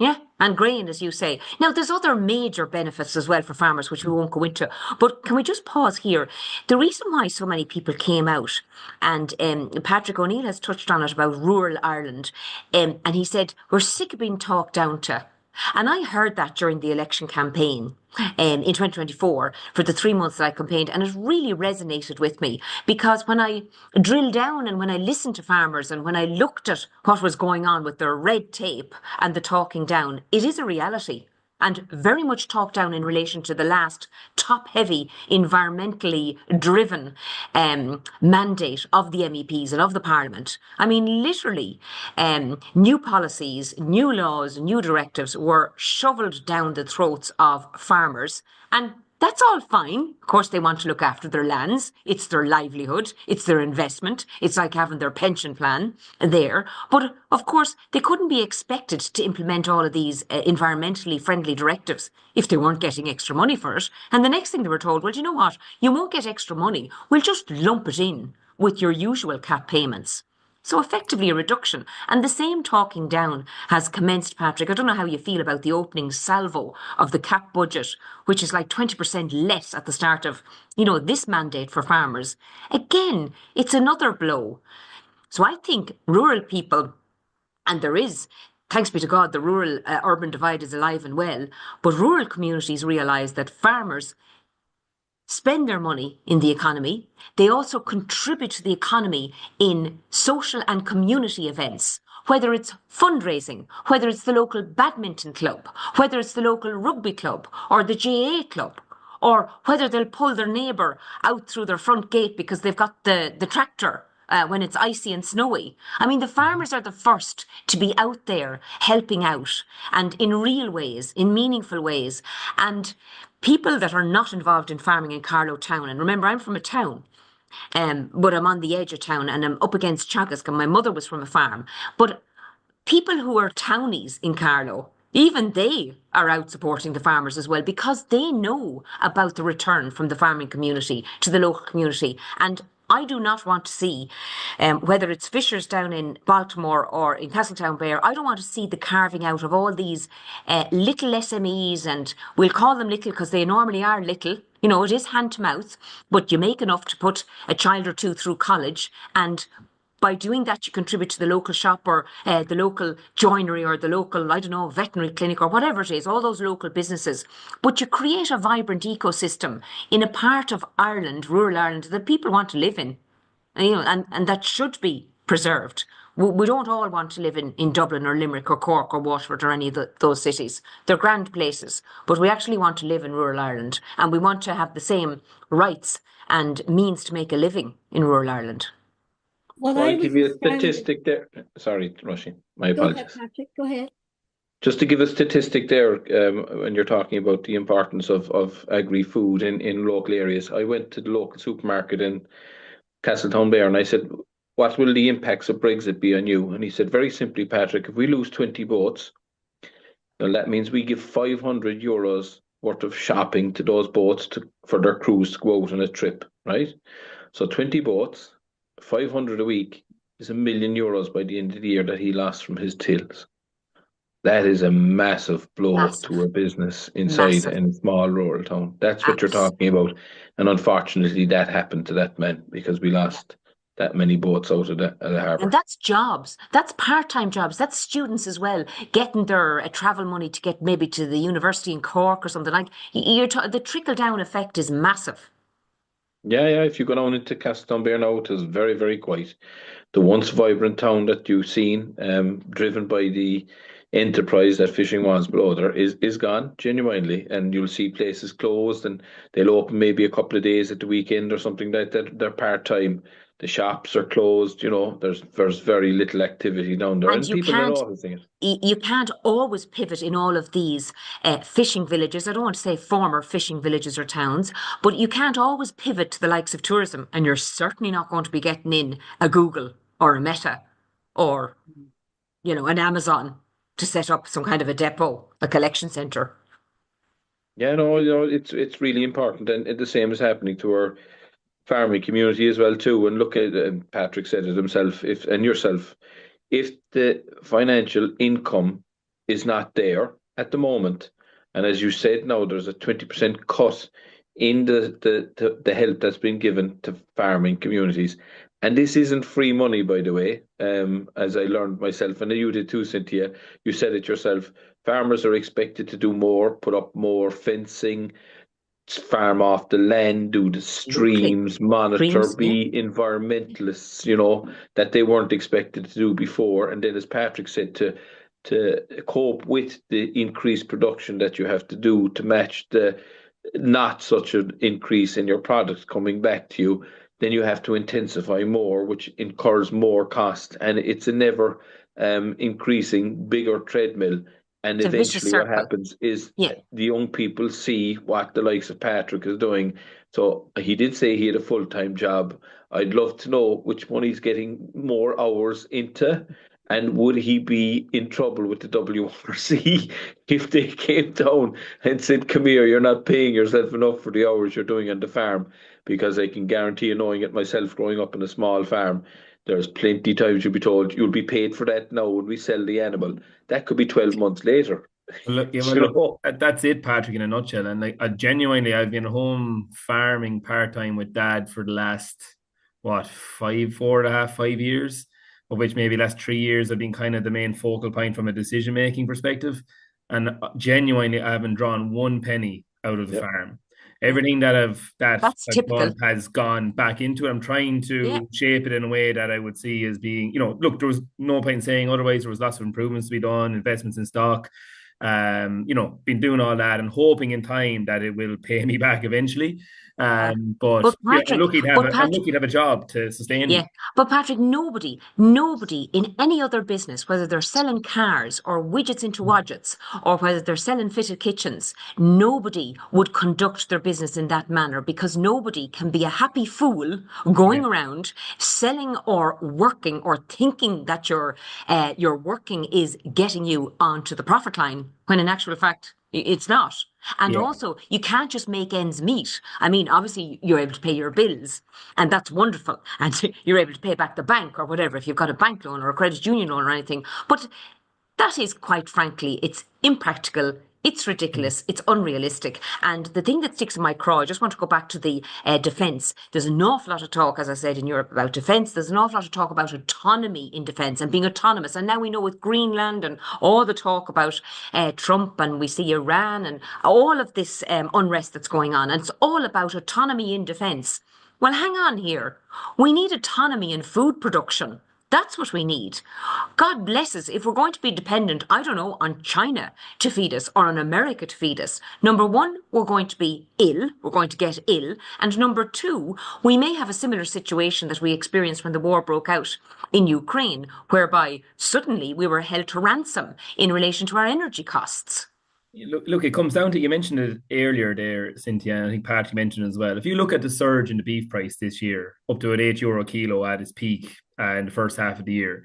Yeah, and grain, as you say. Now, there's other major benefits as well for farmers, which we won't go into. But can we just pause here? The reason why so many people came out, and Patrick O'Neill has touched on it about rural Ireland, and he said, we're sick of being talked down to. And I heard that during the election campaign in 2024 for the 3 months that I campaigned, and it really resonated with me, because when I drilled down and when I listened to farmers and when I looked at what was going on with their red tape and the talking down, it is a reality. And very much talked down in relation to the last top-heavy, environmentally driven mandate of the MEPs and of the Parliament. I mean, literally, new policies, new laws, new directives were shoveled down the throats of farmers. And that's all fine. Of course, they want to look after their lands. It's their livelihood. It's their investment. It's like having their pension plan there. But of course, they couldn't be expected to implement all of these environmentally friendly directives if they weren't getting extra money for it. And the next thing they were told, well, you know what? You won't get extra money. We'll just lump it in with your usual cap payments. So effectively a reduction. And the same talking down has commenced, Patrick. I don't know how you feel about the opening salvo of the cap budget, which is like 20% less at the start of, this mandate for farmers. Again, it's another blow. So I think rural people, and there is, thanks be to God, the rural-urban divide is alive and well, but rural communities realise that farmers spend their money in the economy. They also contribute to the economy in social and community events, whether it's fundraising, whether it's the local badminton club, whether it's the local rugby club or the GAA club, or whether they'll pull their neighbour out through their front gate because they've got the tractor when it's icy and snowy. I mean, the farmers are the first to be out there helping out, and in real ways, in meaningful ways. And people that are not involved in farming in Carlow town, and remember, I'm from a town, but I'm on the edge of town and I'm up against Teagasc, and my mother was from a farm. But people who are townies in Carlow, even they are out supporting the farmers as well, because they know about the return from the farming community to the local community. And I do not want to see, whether it's fishers down in Baltimore or in Castletownbere, I don't want to see the carving out of all these little SMEs, and we'll call them little because they normally are little. It is hand to mouth, but you make enough to put a child or two through college, and by doing that, you contribute to the local shop or the local joinery or the local, veterinary clinic or whatever it is, all those local businesses. But you create a vibrant ecosystem in a part of Ireland, rural Ireland, that people want to live in. And that should be preserved. We don't all want to live in Dublin or Limerick or Cork or Waterford or any of those cities. They're grand places, but we actually want to live in rural Ireland, and we want to have the same rights and means to make a living in rural Ireland. Well, I'll give you a statistic there. Sorry, Roisin, my apologies. Go ahead, Patrick, go ahead. Just to give a statistic there, when you're talking about the importance of agri-food in local areas, I went to the local supermarket in Castletownbere and I said, what will the impacts of Brexit be on you? And he said, very simply, Patrick, if we lose 20 boats, then that means we give €500 worth of shopping to those boats for their crews to go out on a trip, right? So 20 boats, 500 a week is €1 million by the end of the year that he lost from his tills. That is a massive blow to a business inside in a small rural town. That's what you're talking about. And unfortunately, that happened to that man because we lost that many boats out of the harbour. And that's jobs. That's part-time jobs. That's students as well, getting their travel money to get maybe to the university in Cork or something like. The trickle-down effect is massive. Yeah. If you go down into Castletownbere now, it is very, very quiet. The once vibrant town that you've seen, driven by the enterprise that fishing was below there, is gone genuinely, and you'll see places closed and they'll open maybe a couple of days at the weekend or something like that. They're part-time. The shops are closed, there's very little activity down there, and people are noticing it. You can't always pivot in all of these fishing villages. I don't want to say former fishing villages or towns, but you can't always pivot to the likes of tourism, and you're certainly not going to be getting in a Google or a Meta or, an Amazon to set up some kind of a depot, a collection centre. Yeah, no, it's really important, and the same is happening to our farming community as well too. And look at, and Patrick said it himself, if the financial income is not there at the moment, and as you said, now there's a 20% cut in the help that's been given to farming communities. And this isn't free money, by the way, as I learned myself, and you did too, Cynthia. You said it yourself. Farmers are expected to do more, put up more fencing, farm off the land, do the streams, monitor, be environmentalists, that they weren't expected to do before. And then, as Patrick said, to cope with the increased production that you have to do to match the not such an increase in your products coming back to you, then you have to intensify more, which incurs more cost. And it's a never increasing bigger treadmill. And eventually what happens is the young people see what the likes of Patrick is doing. So he did say he had a full-time job. I'd love to know which one he's getting more hours into, and would he be in trouble with the WRC if they came down and said, come here, you're not paying yourself enough for the hours you're doing on the farm? Because I can guarantee you, knowing it myself, growing up in a small farm, there's plenty times you'll be told you'll be paid for that now when we sell the animal. That could be 12 months later. Look, that's it, Patrick, in a nutshell. And I've been home farming part-time with Dad for the last, 4.5, 5 years, of which maybe last 3 years I've been kind of the main focal point from a decision-making perspective. And genuinely, I haven't drawn one penny out of the farm. Everything that I've done has gone back into it. I'm trying to shape it in a way that I would see as being, look, there was no point in saying otherwise. There was lots of improvements to be done, investments in stock, been doing all that and hoping in time that it will pay me back eventually. But Patrick, I'm lucky to have a job to sustain me. But Patrick, nobody in any other business, whether they're selling cars or widgets into wadgets, or whether they're selling fitted kitchens, nobody would conduct their business in that manner, because nobody can be a happy fool going around selling or working or thinking that your working is getting you onto the profit line, when in actual fact it's not. And also, you can't just make ends meet. I mean, obviously, you're able to pay your bills, and that's wonderful. And you're able to pay back the bank or whatever, if you've got a bank loan or a credit union loan or anything. But that is, quite frankly, it's impractical. It's ridiculous. It's unrealistic. And the thing that sticks in my craw, I just want to go back to the defence. There's an awful lot of talk, as I said, in Europe about defence. There's an awful lot of talk about autonomy in defence and being autonomous. And now we know with Greenland and all the talk about Trump, and we see Iran and all of this unrest that's going on. And it's all about autonomy in defence. Well, hang on here. We need autonomy in food production. That's what we need. God bless us. If we're going to be dependent, I don't know, on China to feed us or on America to feed us, number one, we're going to be ill. We're going to get ill. And number two, we may have a similar situation that we experienced when the war broke out in Ukraine, whereby suddenly we were held to ransom in relation to our energy costs. Look, it comes down to, you mentioned it earlier there, Cynthia, and I think Pat, you mentioned it as well. If you look at the surge in the beef price this year, up to an €8 kilo at its peak in the first half of the year,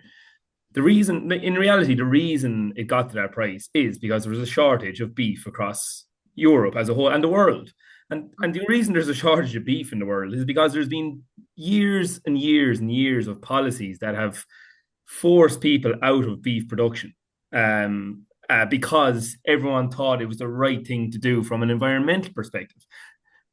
in reality, the reason it got to that price is because there was a shortage of beef across Europe as a whole and the world. And the reason there's a shortage of beef in the world is because there's been years and years and years of policies that have forced people out of beef production. Because everyone thought it was the right thing to do from an environmental perspective.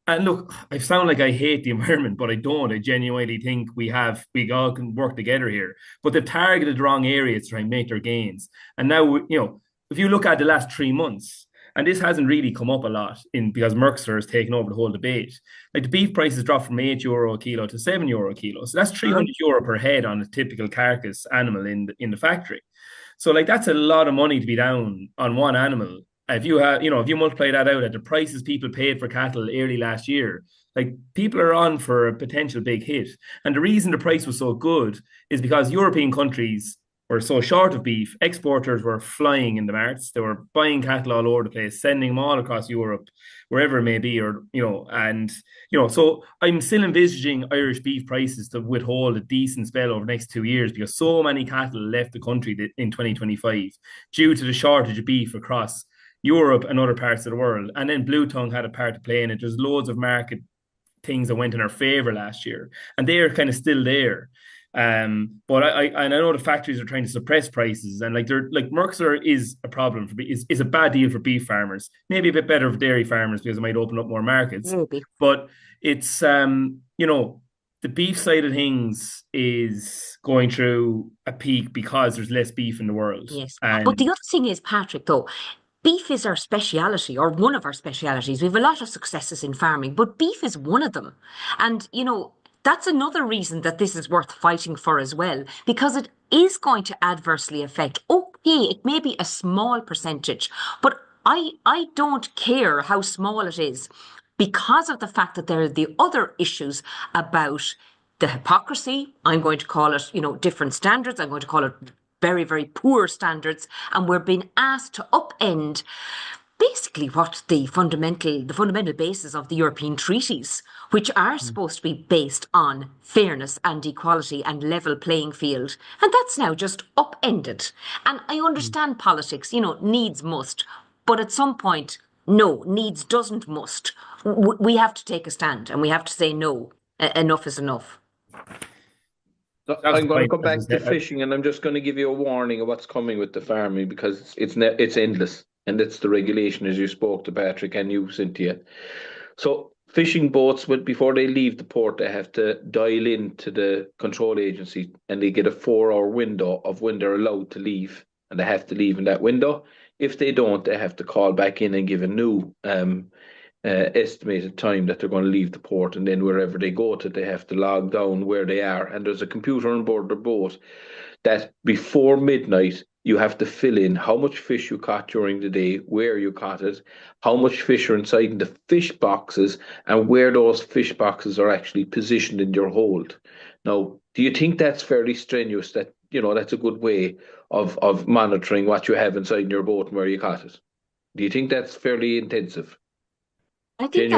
And look, I sound like I hate the environment, but I don't. I genuinely think we all can work together here. But they've targeted the wrong areas to try and make their gains. And now, if you look at the last 3 months, and this hasn't really come up a lot because Mhurchú has taken over the whole debate. Like, the beef prices dropped from €8 a kilo to €7 a kilo. So that's €300 per head on a typical carcass animal in the factory. So, like, that's a lot of money to be down on one animal. If you multiply that out at the prices people paid for cattle early last year, like, people are on for a potential big hit. And the reason the price was so good is because European countries were so short of beef. Exporters were flying in the marts. They were buying cattle all over the place, sending them all across Europe, wherever it may be, so I'm still envisaging Irish beef prices to withhold a decent spell over the next 2 years because so many cattle left the country in 2025 due to the shortage of beef across Europe and other parts of the world. And then Blue Tongue had a part to play in it. There's loads of market things that went in our favor last year, and they are kind of still there. But I know the factories are trying to suppress prices, and Mhurchú is a problem is a bad deal for beef farmers. Maybe a bit better for dairy farmers because it might open up more markets. Maybe. But it's the beef side of things is going through a peak because there's less beef in the world. Yes, but the other thing is, Patrick, though, beef is our speciality, or one of our specialities. We have a lot of successes in farming, but beef is one of them. And, that's another reason that this is worth fighting for as well, because it is going to adversely affect, it may be a small percentage, but I don't care how small it is, because of the fact that there are the other issues about the hypocrisy. I'm going to call it, different standards. I'm going to call it very, very poor standards. And we're being asked to upend basically what the fundamental basis of the European treaties, which are supposed to be based on fairness and equality and level playing field. And that's now just upended. And I understand politics, needs must. But at some point, no, needs doesn't must. We have to take a stand and we have to say no, enough is enough. I'm going to come back to fishing, and I'm just going to give you a warning of what's coming with the farming, because it's endless. And it's the regulation, as you spoke to Patrick and you, Cynthia. So fishing boats, before they leave the port, they have to dial in to the control agency, and they get a 4-hour window of when they're allowed to leave, and they have to leave in that window. If they don't, they have to call back in and give a new estimated time that they're going to leave the port, and then wherever they go to, they have to log down where they are. And there's a computer on board their boat that before midnight, you have to fill in how much fish you caught during the day, where you caught it, how much fish are inside in the fish boxes, and where those fish boxes are actually positioned in your hold. Now, do you think that's fairly strenuous? That that's a good way of monitoring what you have inside your boat and where you caught it? Do you think that's fairly intensive? I think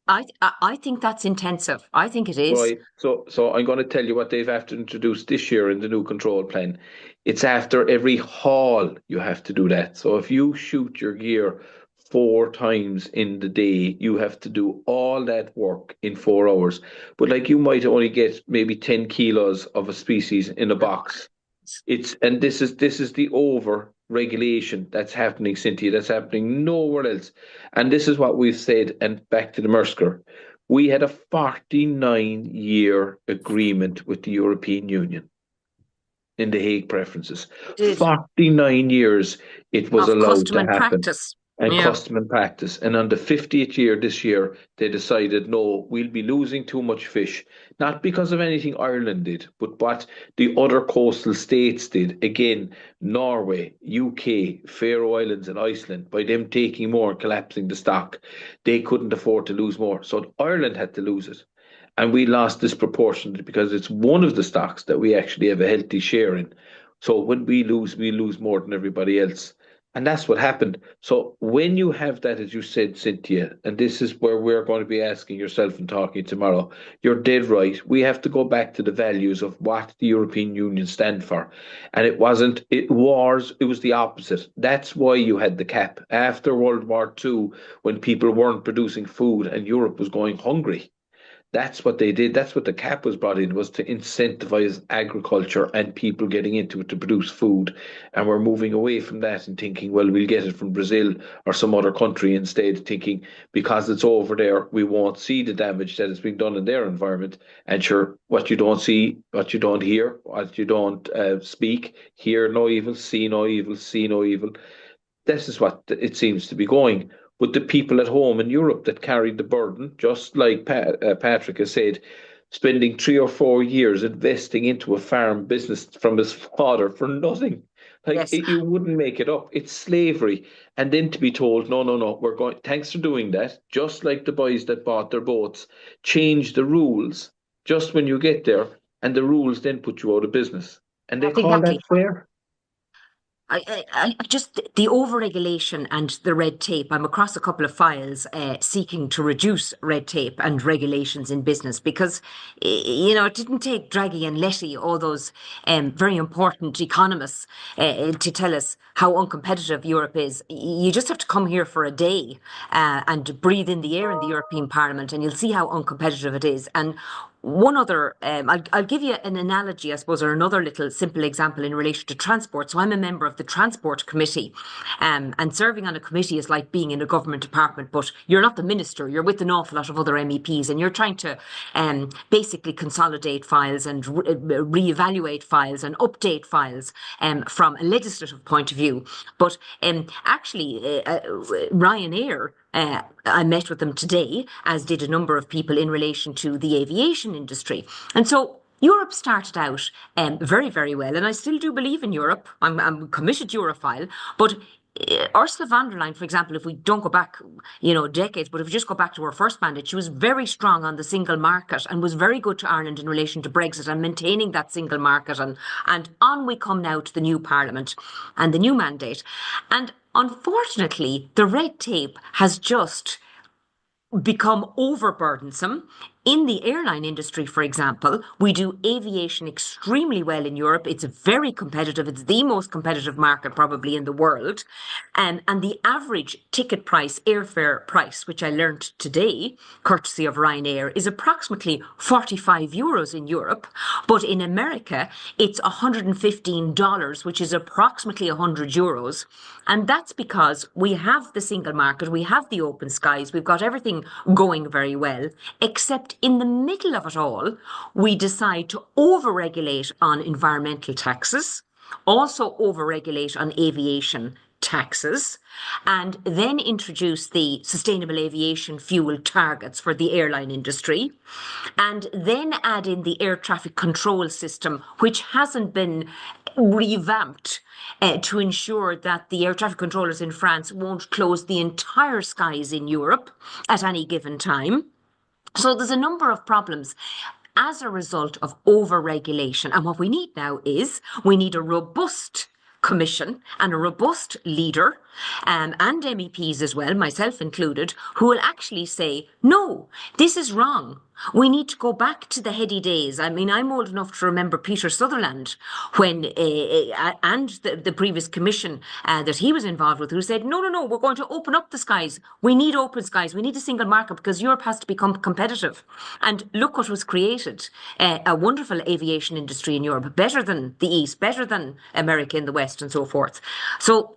I think that's intensive. I think it is. Right. So I'm going to tell you what they've have to introduce this year in the new control plan. It's after every haul you have to do that. So if you shoot your gear 4 times in the day, you have to do all that work in 4 hours. But you might only get maybe 10 kilos of a species in a box. This is the over regulation that's happening, Cynthia. That's happening nowhere else. And this is what we've said. And back to the Mhurchú, we had a 49-year agreement with the European Union in the Hague preferences. 49 years it was allowed to happen. Practice. and custom and practice. And on the 50th year this year, they decided, no, we'll be losing too much fish, not because of anything Ireland did, but what the other coastal states did. Again, Norway, UK, Faroe Islands, and Iceland, by them taking more and collapsing the stock, they couldn't afford to lose more. So Ireland had to lose it. And we lost disproportionately because it's one of the stocks that we actually have a healthy share in. So when we lose more than everybody else. And that's what happened. So when you have that, as you said, Cynthia, and this is where we're going to be asking yourself and talking tomorrow, you're dead right. We have to go back to the values of what the European Union stand for. And it was the opposite. That's why you had the cap. After World War II, when people weren't producing food and Europe was going hungry, that's what they did. That's what the cap was brought in, was to incentivize agriculture and people getting into it to produce food. And we're moving away from that and thinking, well, we'll get it from Brazil or some other country instead, thinking because it's over there, we won't see the damage that is being done in their environment. And sure, what you don't see, what you don't hear, what you don't speak, hear no evil, see no evil, see no evil. This is what it seems to be going. But the people at home in Europe that carried the burden, just like Patrick has said, spending 3 or 4 years investing into a farm business from his father for nothing. You wouldn't make it up. It's slavery. And then to be told, no, we're going, thanks for doing that. Just like the boys that bought their boats, change the rules just when you get there. And the rules then put you out of business. And they call that fair? I just the overregulation and the red tape. I'm across a couple of files seeking to reduce red tape and regulations in business because, it didn't take Draghi and Letty, all those very important economists, to tell us how uncompetitive Europe is. You just have to come here for a day and breathe in the air in the European Parliament, and you'll see how uncompetitive it is. And one other, I'll give you an analogy, I suppose, or another little simple example in relation to transport. So I'm a member of the Transport Committee, and serving on a committee is like being in a government department, but you're not the minister, you're with an awful lot of other MEPs, and you're trying to basically consolidate files and reevaluate files and update files from a legislative point of view. But actually, Ryanair, I met with them today, as did a number of people in relation to the aviation industry. And so Europe started out very, very well. And I still do believe in Europe. I'm a committed Europhile. But Ursula von der Leyen, for example, if we don't go back, decades, but if we just go back to her first mandate, she was very strong on the single market and was very good to Ireland in relation to Brexit and maintaining that single market. And on we come now to the new Parliament and the new mandate. And unfortunately, the red tape has just become overburdensome. In the airline industry, for example, we do aviation extremely well in Europe. It's very competitive. It's the most competitive market probably in the world. And the average ticket price, airfare price, which I learned today, courtesy of Ryanair, is approximately 45 euros in Europe. But in America, it's $115, which is approximately 100 euros. And that's because we have the single market, we have the open skies, we've got everything going very well, except in the middle of it all, we decide to overregulate on environmental taxes, also overregulate on aviation taxes, and then introduce the sustainable aviation fuel targets for the airline industry, and then add in the air traffic control system, which hasn't been revamped to ensure that the air traffic controllers in France won't close the entire skies in Europe at any given time. So there's a number of problems as a result of over-regulation. And what we need now is we need a robust commission and a robust leader and MEPs as well, myself included, who will actually say, no, this is wrong. We need to go back to the heady days. I mean, I'm old enough to remember Peter Sutherland when, and the previous commission that he was involved with, who said, no, we're going to open up the skies. We need open skies. We need a single market because Europe has to become competitive. And look what was created. A wonderful aviation industry in Europe, better than the East, better than America in the West and so forth. So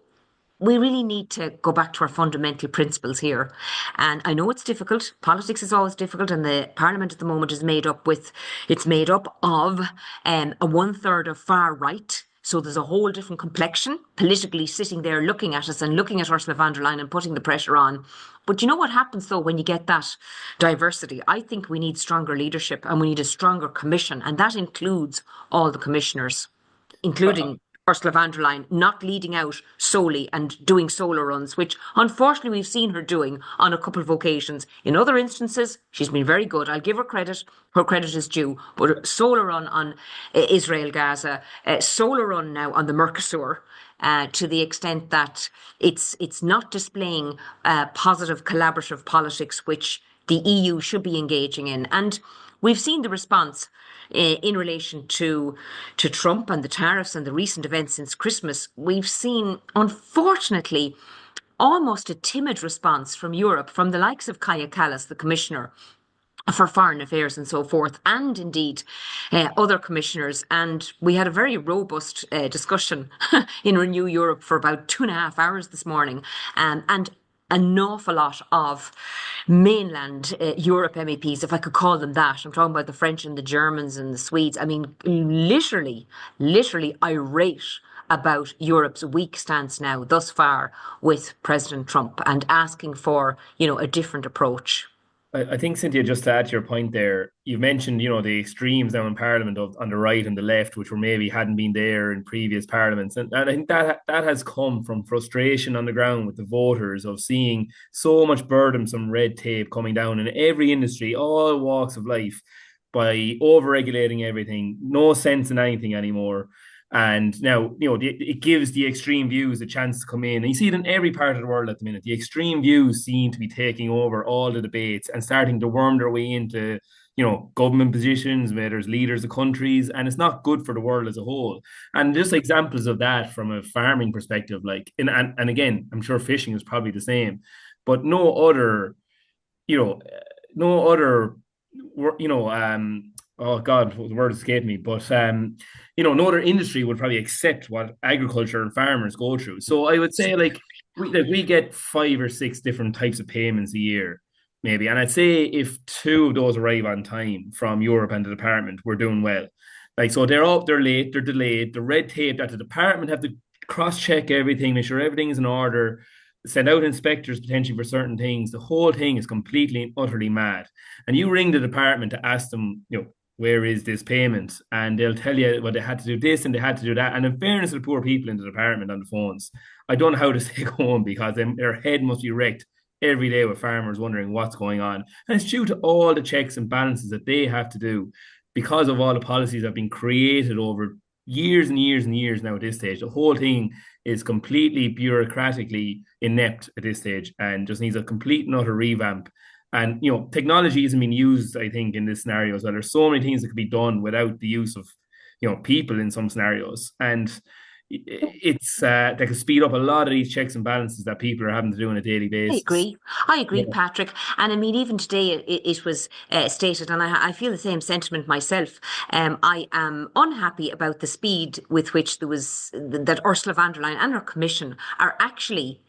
we really need to go back to our fundamental principles here. And I know it's difficult. Politics is always difficult. And the Parliament at the moment is made up of a 1/3 of far right So there's a whole different complexion politically sitting there looking at us and looking at Ursula von der Leyen and putting the pressure on. But you know what happens, though, when you get that diversity? I think we need stronger leadership and we need a stronger commission. And that includes all the commissioners, including Ursula von der Leyen, not leading out solely and doing solo runs, which unfortunately we've seen her doing on a couple of occasions. In other instances, she's been very good. I'll give her credit. Her credit is due. But a solo run on Israel, Gaza, solo run now on the Mhurchú, to the extent that it's not displaying positive collaborative politics, which the EU should be engaging in. And we've seen the response in relation to Trump and the tariffs and the recent events since Christmas. We've seen, unfortunately, almost a timid response from Europe, from the likes of Kaja Kallas, the Commissioner for Foreign Affairs and so forth, and indeed other commissioners. And we had a very robust discussion in Renew Europe for about 2.5 hours this morning, and an awful lot of mainland Europe MEPs, if I could call them that. I'm talking about the French and the Germans and the Swedes. I mean, literally irate about Europe's weak stance now thus far with President Trump, and asking for, a different approach. I think, Cynthia, just to add to your point there, you mentioned, the extremes now in Parliament on the right and the left, which were maybe hadn't been there in previous parliaments. And I think that has come from frustration on the ground with the voters of seeing so much burdensome red tape coming down in every industry, all walks of life, by over-regulating everything, no sense in anything anymore. And now, it gives the extreme views a chance to come in. And you see it in every part of the world at the minute. The extreme views seem to be taking over all the debates and starting to worm their way into, government positions, where there's leaders of countries, and it's not good for the world as a whole. And just examples of that from a farming perspective, and again, I'm sure fishing is probably the same, but no other, oh God, the word escaped me. But no other industry would probably accept what agriculture and farmers go through. So I would say we get 5 or 6 different types of payments a year, maybe. And I'd say if 2 of those arrive on time from Europe and the department, we're doing well. So they're late, they're delayed, the red tape that the department have to cross-check everything, make sure everything is in order, send out inspectors potentially for certain things. The whole thing is completely and utterly mad. And you ring the department to ask them, where is this payment? And they'll tell you, well, they had to do this and they had to do that. And in fairness to the poor people in the department on the phones, I don't know how to stay home, because their head must be wrecked every day with farmers wondering what's going on. And it's due to all the checks and balances that they have to do because of all the policies that have been created over years and years and years now at this stage. The whole thing is completely bureaucratically inept at this stage and just needs a complete and utter revamp. And, technology isn't being used, I think, in this scenario as well. There's so many things that could be done without the use of, people in some scenarios. And it's that could speed up a lot of these checks and balances that people are having to do on a daily basis. I agree, Patrick. And I mean, even today it was stated, and I feel the same sentiment myself. I am unhappy about the speed with which that Ursula von der Leyen and her commission are actually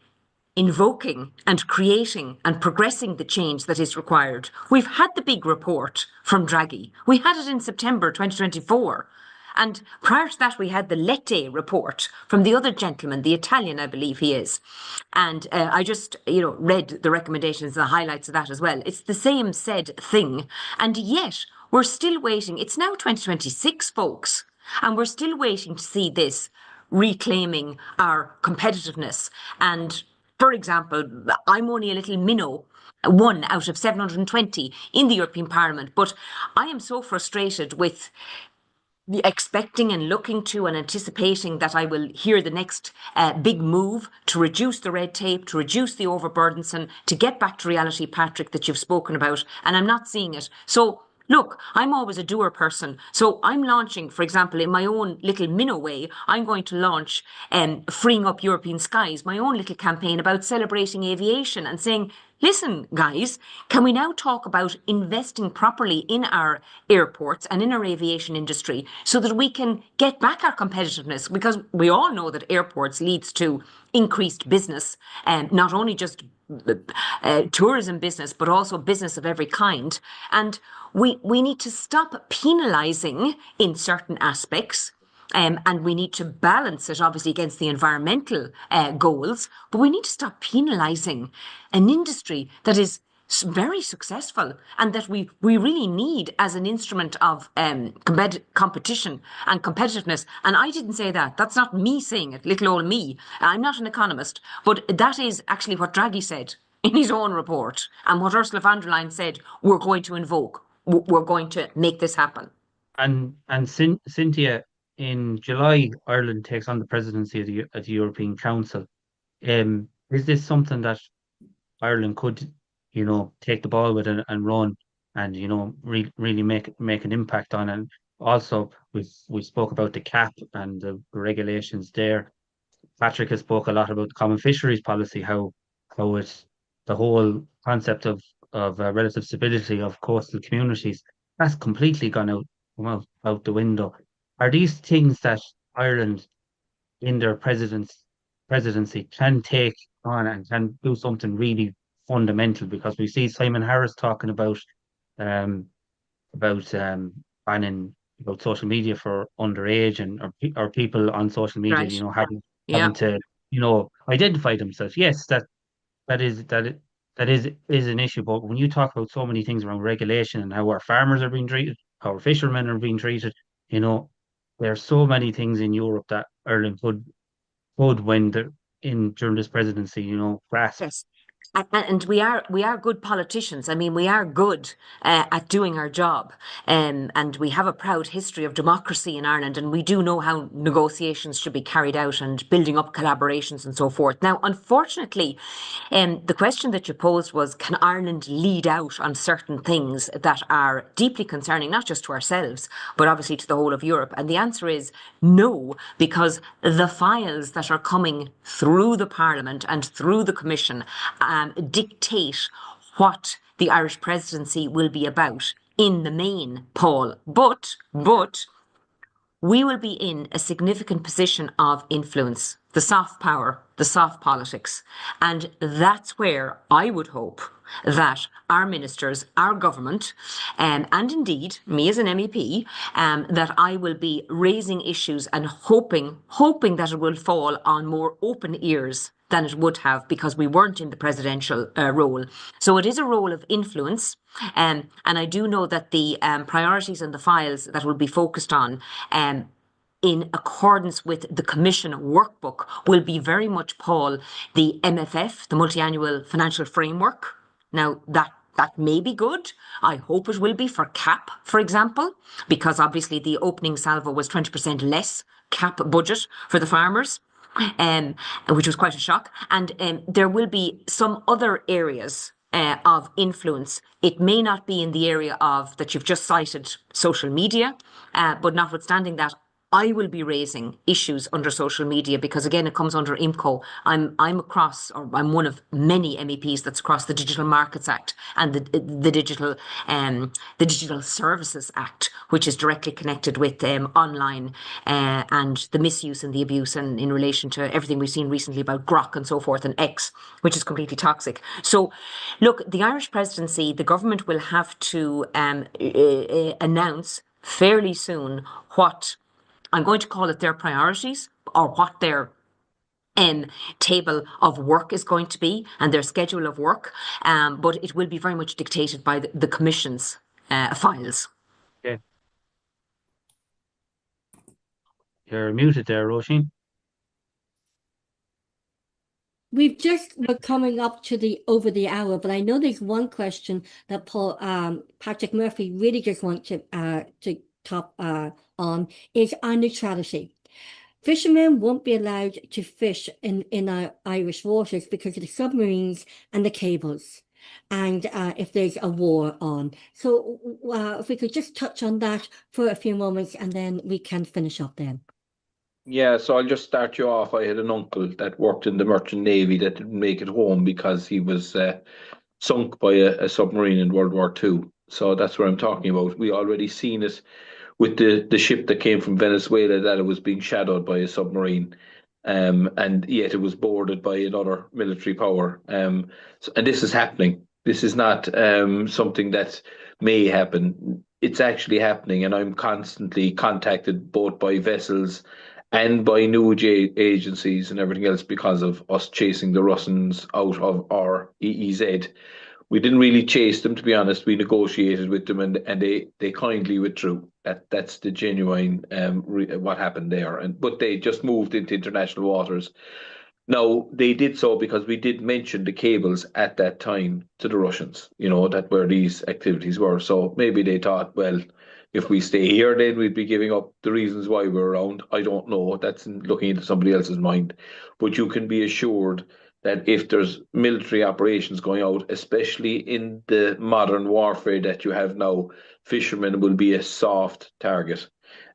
invoking and creating and progressing the change that is required. We've had the big report from Draghi. We had it in September 2024. And prior to that, we had the Lette report from the other gentleman, the Italian, I believe he is. And I just, read the recommendations and the highlights of that as well. It's the same said thing. And yet we're still waiting. It's now 2026, folks. And we're still waiting to see this reclaiming our competitiveness. And for example, I'm only a little minnow, 1 out of 720 in the European Parliament, but I am so frustrated with expecting and looking to and anticipating that I will hear the next big move to reduce the red tape, to reduce the overburdensome, to get back to reality, Patrick, that you've spoken about, and I'm not seeing it. So look, I'm always a doer person. So I'm launching, for example, in my own little minnow way, I'm going to launch Freeing Up European Skies, my own little campaign about celebrating aviation and saying, listen, guys, can we now talk about investing properly in our airports and in our aviation industry so that we can get back our competitiveness? Because we all know that airports leads to increased business, and not only just tourism business, but also business of every kind. And we need to stop penalising in certain aspects and we need to balance it obviously against the environmental goals, but we need to stop penalising an industry that is very successful and that we really need as an instrument of competition and competitiveness. And I didn't say that. That's not me saying it, little old me. I'm not an economist, but that is actually what Draghi said in his own report and what Ursula von der Leyen said we're going to invoke. We're going to make this happen. And Cynthia, in July, Ireland takes on the presidency of the European Council. Is this something that Ireland could, take the ball with and run and, really make an impact on? And also, we spoke about the CAP and the regulations there. Patrick has spoke a lot about the common fisheries policy, how it's the whole concept of relative stability of coastal communities that's completely gone out the window. Are these things that Ireland in their presidency can take on and can do something really fundamental? Because we see Simon Harris talking about um banning about social media for underage and or people on social media, Right. having to, identify themselves. Yes, that is an issue. But when you talk about so many things around regulation and how our farmers are being treated, how our fishermen are being treated, there are so many things in Europe that Ireland could when they're in during this presidency, grasp. Yes. And we are good politicians. I mean, we are good at doing our job, and we have a proud history of democracy in Ireland, and we do know how negotiations should be carried out and building up collaborations and so forth. Now, unfortunately, the question that you posed was, can Ireland lead out on certain things that are deeply concerning, not just to ourselves, but obviously to the whole of Europe? And the answer is no, because the files that are coming through the Parliament and through the Commission dictate what the Irish presidency will be about in the main, Paul. But we will be in a significant position of influence, the soft power, the soft politics. And that's where I would hope that our ministers, our government, and indeed me as an MEP, that I will be raising issues and hoping that it will fall on more open ears than it would have, because we weren't in the presidential role. So it is a role of influence. And I do know that the priorities and the files that will be focused on in accordance with the Commission workbook will be very much, Paul, the MFF, the Multi-Annual Financial Framework. Now, that may be good. I hope it will be for CAP, for example, because obviously the opening salvo was 20% less CAP budget for the farmers. Which was quite a shock. And there will be some other areas of influence. It may not be in the area of that you've just cited, social media, but notwithstanding that, I will be raising issues under social media because, again, it comes under IMCO. I'm one of many MEPs that's across the Digital Markets Act and the Digital Services Act, which is directly connected with online and the misuse and the abuse, and in relation to everything we've seen recently about Grok and so forth, and X, which is completely toxic. So, look, the Irish presidency, the government will have to announce fairly soon what I'm going to call it their priorities, or what their table of work is going to be and their schedule of work. But it will be very much dictated by the Commission's files. Yeah. You're muted there, Roisin. We're coming up to over the hour, but I know there's one question that Patrick Murphy really just wants to top on is our neutrality. Fishermen won't be allowed to fish in our Irish waters because of the submarines and the cables, and if there's a war on. So if we could just touch on that for a few moments, and then we can finish up then. Yeah, so I'll just start you off. I had an uncle that worked in the Merchant Navy that didn't make it home because he was sunk by a submarine in World War II. So that's what I'm talking about. We already seen it with the ship that came from Venezuela, that it was being shadowed by a submarine, and yet it was boarded by another military power. And this is happening. This is not something that may happen. it's actually happening, and I'm constantly contacted both by vessels and by news agencies and everything else because of us chasing the Russians out of our EEZ. We didn't really chase them, to be honest. We negotiated with them, and they kindly withdrew. That's the genuine what happened there. But they just moved into international waters. Now, they did so because we did mention the cables at that time to the Russians, that where these activities were. So maybe they thought, well, if we stay here, then we'd be giving up the reasons why we're around. I don't know. That's looking into somebody else's mind. But you can be assured that if there's military operations going out, especially in the modern warfare that you have now, fishermen will be a soft target.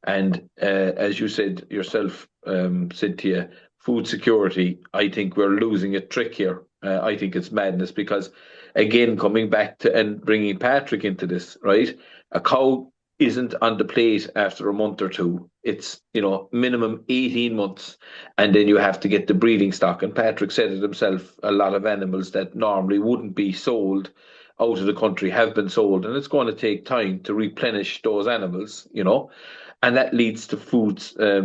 And as you said yourself, Cynthia, food security, I think we're losing a trick here. I think it's madness because, again, coming back to and bringing Patrick into this, right? A cow isn't on the plate after a month or two. It's, minimum 18 months. And then you have to get the breeding stock. And Patrick said it himself, a lot of animals that normally wouldn't be sold out of the country have been sold. And it's going to take time to replenish those animals, and that leads to food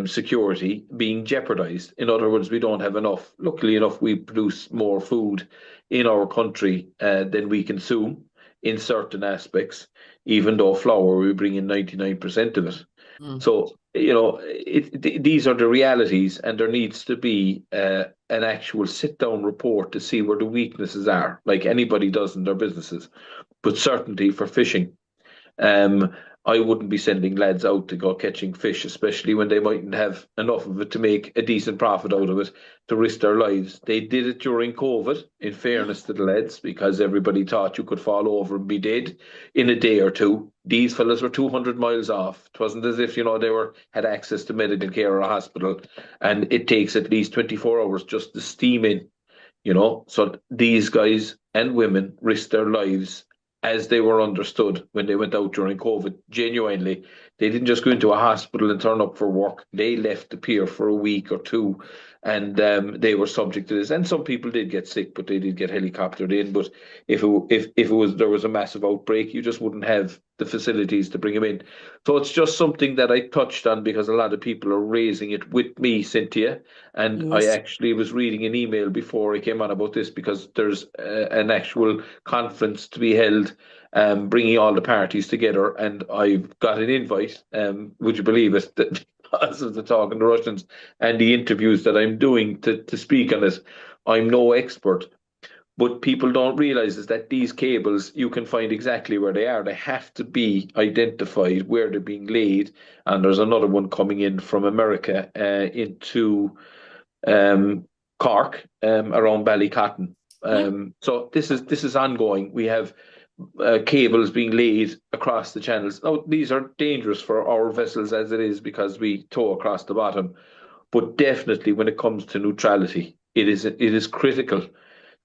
security being jeopardized. In other words, we don't have enough. Luckily enough, we produce more food in our country than we consume in certain aspects, even though flour, we bring in 99% of it. So, these are the realities, and there needs to be an actual sit-down report to see where the weaknesses are, like anybody does in their businesses. But certainly for fishing, I wouldn't be sending lads out to go catching fish, especially when they mightn't have enough of it to make a decent profit out of it, to risk their lives. They did it during COVID, in fairness to the lads, because everybody thought you could fall over and be dead in a day or two. These fellas were 200 miles off. It wasn't as if, they had access to medical care or a hospital, and it takes at least 24 hours just to steam in, So these guys and women risked their lives as they were understood when they went out during COVID. Genuinely, they didn't just go into a hospital and turn up for work. They left the pier for a week or two, and they were subject to this. And some people did get sick, but they did get helicoptered in. But if there was a massive outbreak, you just wouldn't have the facilities to bring them in. So it's just something that I touched on because a lot of people are raising it with me, Cynthia. And Yes. I actually was reading an email before I came on about this because there's an actual conference to be held, bringing all the parties together. And I've got an invite, would you believe it, that because of the talking to Russians and the interviews that I'm doing to speak on it. I'm no expert. But people don't realize is that these cables, you can find exactly where they are. They have to be identified where they're being laid. And there's another one coming in from America into Cork, around Ballycotton. So this is ongoing. We have cables being laid across the channels. Now, these are dangerous for our vessels as it is because we tow across the bottom. But definitely when it comes to neutrality, it is critical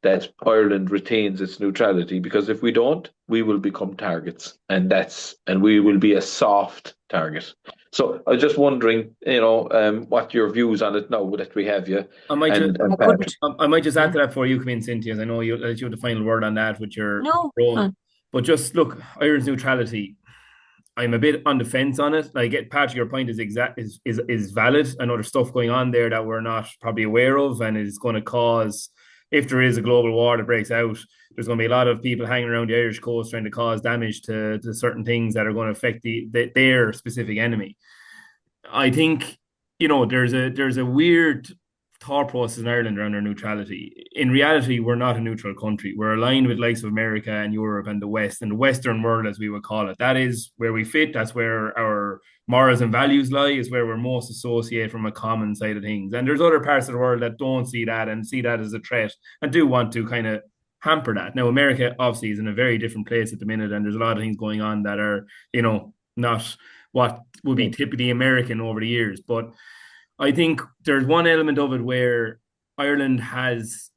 that Ireland retains its neutrality, because if we don't, we will become targets, and we will be a soft target. So I was just wondering, what your views on it now that we have you. I might just add Yeah. to that for you, come in, Cynthia, as I know you have the final word on that with your No. role. But just look, Ireland's neutrality, I'm a bit on the fence on it. Like, Patrick, your point is valid. I know there's stuff going on there that we're not probably aware of, and is going to cause, if there is a global war that breaks out, there's going to be a lot of people hanging around the Irish coast trying to cause damage to certain things that are going to affect their specific enemy. I think, there's a weird thought process in Ireland around our neutrality. In reality, we're not a neutral country. We're aligned with likes of America and Europe and the West, and the Western world, as we would call it. That is where we fit. That's where our morals and values lie, is where we're most associated from a common side of things. And there's other parts of the world that don't see that and see that as a threat and do want to kind of hamper that. Now, America obviously is in a very different place at the minute, and there's a lot of things going on that are, not what would be typically American over the years. But I think there's one element of it where Ireland has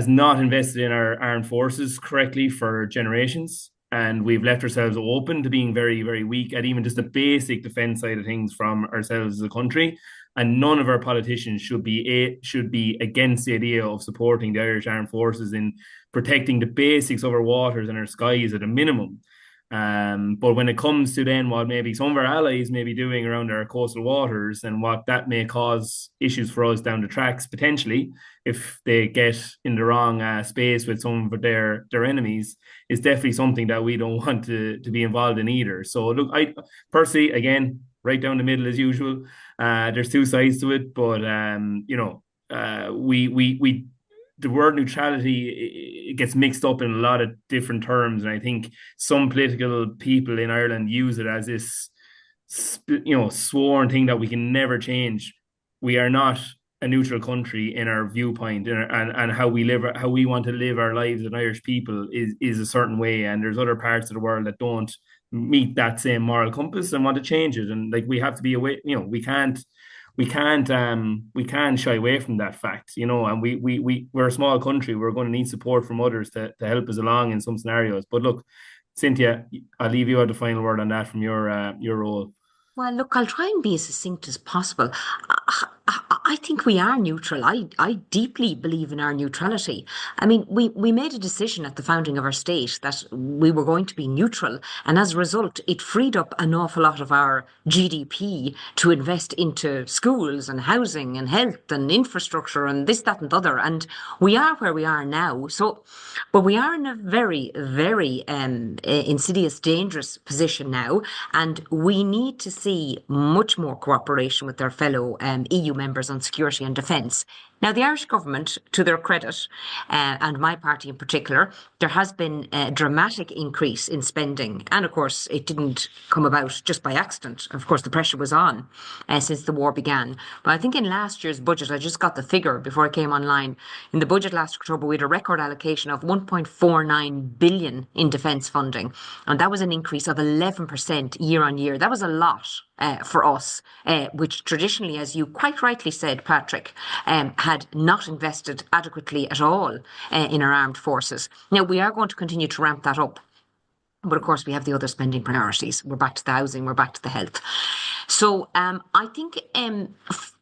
not invested in our armed forces correctly for generations, and we've left ourselves open to being very, very weak at even just the basic defense side of things from ourselves as a country. And none of our politicians should be against the idea of supporting the Irish armed forces in protecting the basics of our waters and our skies at a minimum. But when it comes to then what maybe some of our allies may be doing around our coastal waters and what that may cause issues for us down the tracks potentially if they get in the wrong space with some of their enemies is definitely something that we don't want to be involved in either. So look, I personally, again, right down the middle as usual. There's two sides to it, but we the word neutrality, it gets mixed up in a lot of different terms, and I think some political people in Ireland use it as this sworn thing that we can never change. We are not a neutral country in our viewpoint, and how we want to live our lives as Irish people is a certain way, and there's other parts of the world that don't meet that same moral compass and want to change it, and like we have to be away. We can't shy away from that fact, and we're a small country. We're going to need support from others to help us along in some scenarios. But look, Cynthia, I'll leave you out the final word on that from your role. Well, look, I'll try and be as succinct as possible. I think we are neutral. I deeply believe in our neutrality. I mean, we made a decision at the founding of our state that we were going to be neutral. And as a result, it freed up an awful lot of our GDP to invest into schools and housing and health and infrastructure and this, that, and the other. And we are where we are now. But we are in a very, very insidious, dangerous position now. And we need to see much more cooperation with their fellow EU members on security and defence. Now, the Irish government, to their credit, and my party in particular, there has been a dramatic increase in spending. And of course, it didn't come about just by accident. Of course, the pressure was on since the war began. But I think in last year's budget, I just got the figure before I came online. In the budget last October, we had a record allocation of 1.49 billion in defence funding. And that was an increase of 11% year on year. That was a lot for us, which traditionally, as you quite rightly said, Patrick, had not invested adequately at all in our armed forces. Now, we are going to continue to ramp that up. But of course, we have the other spending priorities. We're back to the housing, we're back to the health. So I think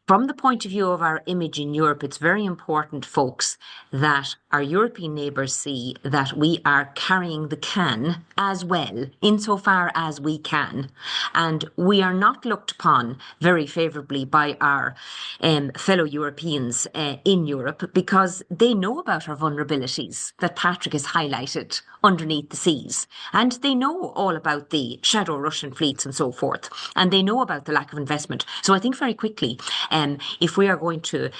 from the point of view of our image in Europe, it's very important, folks, that our European neighbours see that we are carrying the can as well, insofar as we can. And we are not looked upon very favourably by our fellow Europeans in Europe because they know about our vulnerabilities that Patrick has highlighted underneath the seas. And they know all about the shadow Russian fleets and so forth. And they know about the lack of investment. So I think very quickly, if we are going to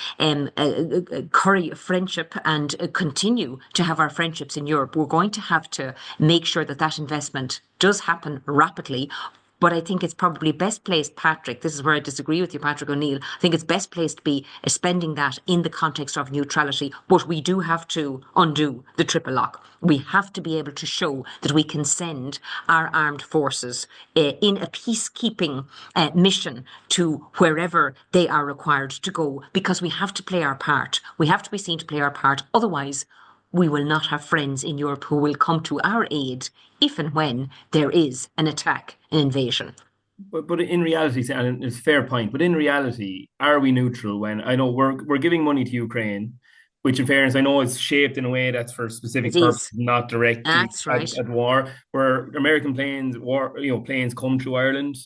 curry friendship and continue to have our friendships in Europe, we're going to have to make sure that that investment does happen rapidly. But I think it's probably best placed, Patrick, this is where I disagree with you, Patrick O'Neill, I think it's best placed to be spending that in the context of neutrality. But we do have to undo the triple lock. We have to be able to show that we can send our armed forces in a peacekeeping mission to wherever they are required to go, because we have to play our part. We have to be seen to play our part. Otherwise, we will not have friends in Europe who will come to our aid if and when there is an attack, an invasion. But in reality, and it's a fair point, but in reality, are we neutral when I know we're giving money to Ukraine, which in fairness, I know it's shaped in a way that's for specific purposes, not directly at war, where American planes come through Ireland.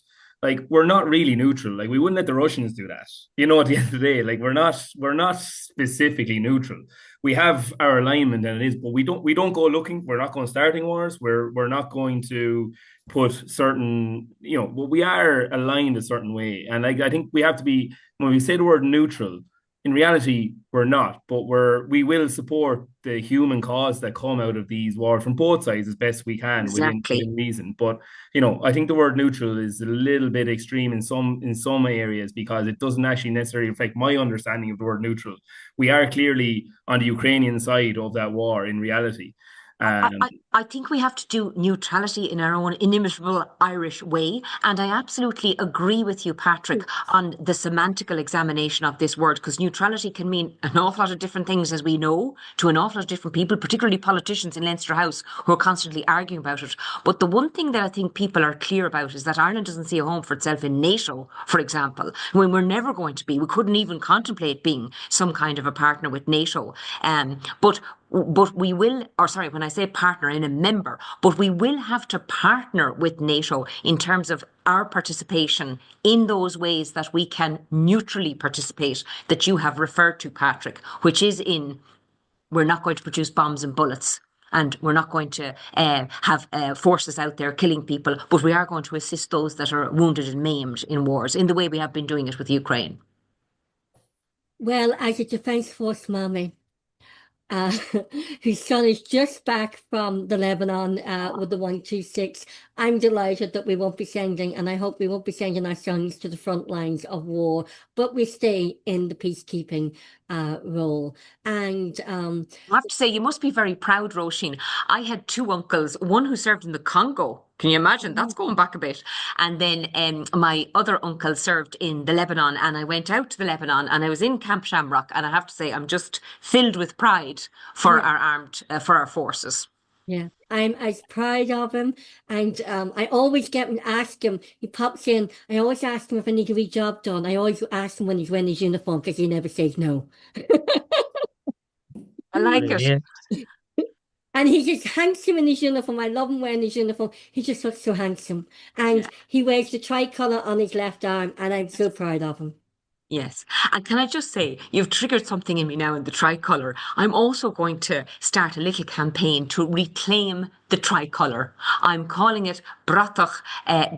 Like, we're not really neutral. Like, we wouldn't let the Russians do that. At the end of the day, like, we're not specifically neutral. We have our alignment, and it is, but we don't go looking. We're not going starting wars. We're not going to put certain, but we are aligned a certain way. And I think we have to be, when we say the word neutral, in reality, we're not, but we will support the human cause that come out of these wars from both sides as best we can within reason. But I think the word neutral is a little bit extreme in some areas because it doesn't actually necessarily affect my understanding of the word neutral. We are clearly on the Ukrainian side of that war in reality. I think we have to do neutrality in our own inimitable Irish way. And I absolutely agree with you, Patrick, on the semantical examination of this word, because neutrality can mean an awful lot of different things, as we know, to an awful lot of different people, particularly politicians in Leinster House who are constantly arguing about it. But the one thing that I think people are clear about is that Ireland doesn't see a home for itself in NATO, for example, when we're never going to be. We couldn't even contemplate being some kind of a partner with NATO. But but we will, or sorry, when I say partner, in a member, but we will have to partner with NATO in terms of our participation in those ways that we can neutrally participate, that you have referred to, Patrick, which is in, we're not going to produce bombs and bullets. And we're not going to have forces out there killing people, but we are going to assist those that are wounded and maimed in wars in the way we have been doing it with Ukraine. Well, as a Defence Force mommy, whose son is just back from the Lebanon with the 126, I'm delighted that we won't be sending, and I hope we won't be sending our sons to the front lines of war, but we stay in the peacekeeping role. And I have to say, you must be very proud, Roisin. I had two uncles, one who served in the Congo. Can you imagine? That's going back a bit. And then my other uncle served in the Lebanon, and I went out to the Lebanon, and I was in Camp Shamrock, and I have to say, I'm just filled with pride for for our forces. Yeah, I'm as proud of him, and I always get and ask him. He pops in. I always ask him if I need a wee job done. I always ask him when he's wearing his uniform because he never says no. I like it. Yeah. And he's just handsome in his uniform. I love him wearing his uniform. He just looks so handsome, and he wears the tricolour on his left arm, and I'm so proud of him. Yes. And can I just say, you've triggered something in me now in the tricolour. I'm also going to start a little campaign to reclaim the tricolour. I'm calling it Bratach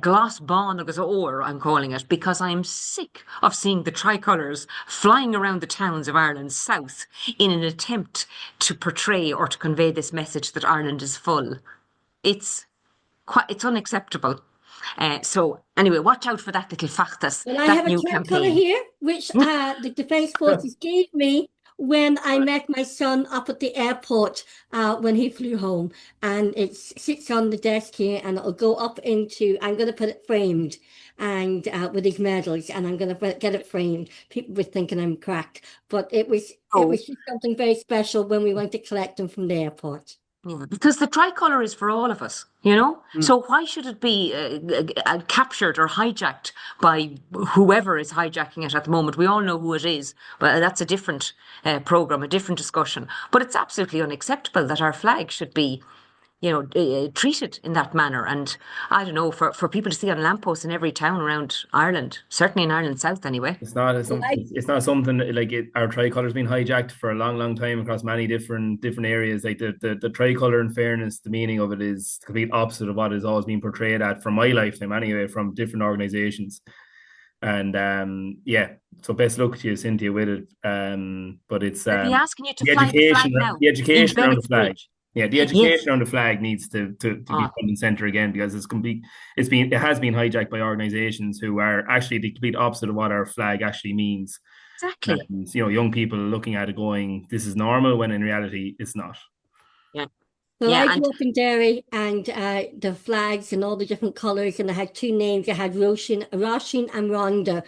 Glas Bán agus Ór, I'm calling it, because I'm sick of seeing the tricolours flying around the towns of Ireland's south in an attempt to portray or to convey this message that Ireland is full. It's unacceptable. So anyway, watch out for that little factus. Well, I have a tricolour here, which the Defence Forces gave me when I met my son up at the airport when he flew home, and it sits on the desk here, and it'll go up into. I'm going to put it framed, and with his medals, and I'm going to get it framed. People were thinking I'm cracked, but it was just something very special when we went to collect him from the airport. Yeah, because the tricolour is for all of us, you know? So why should it be captured or hijacked by whoever is hijacking it at the moment? We all know who it is, but that's a different programme, a different discussion. But it's absolutely unacceptable that our flag should be, you know, treated in that manner. And I don't know, for people to see on lampposts in every town around Ireland, certainly in Ireland South anyway. It's not something like it. Our tricolour's been hijacked for a long time across many different areas. Like the tricolour, in fairness, the meaning of it is the complete opposite of what has always been portrayed at from my lifetime anyway, from different organisations. And so best luck to you, Cynthia, with it. But it's I'd be asking you to fly the flag now. The education around the flag. Yeah, the education on the flag needs to be front and center again, because it has been hijacked by organisations who are actually the complete opposite of what our flag actually means. Exactly. And, you know, young people looking at it going, "This is normal," when in reality it's not. Yeah. Well, I grew up in Derry, and the flags and all the different colours, and I had two names. I had Roisin and Rhonda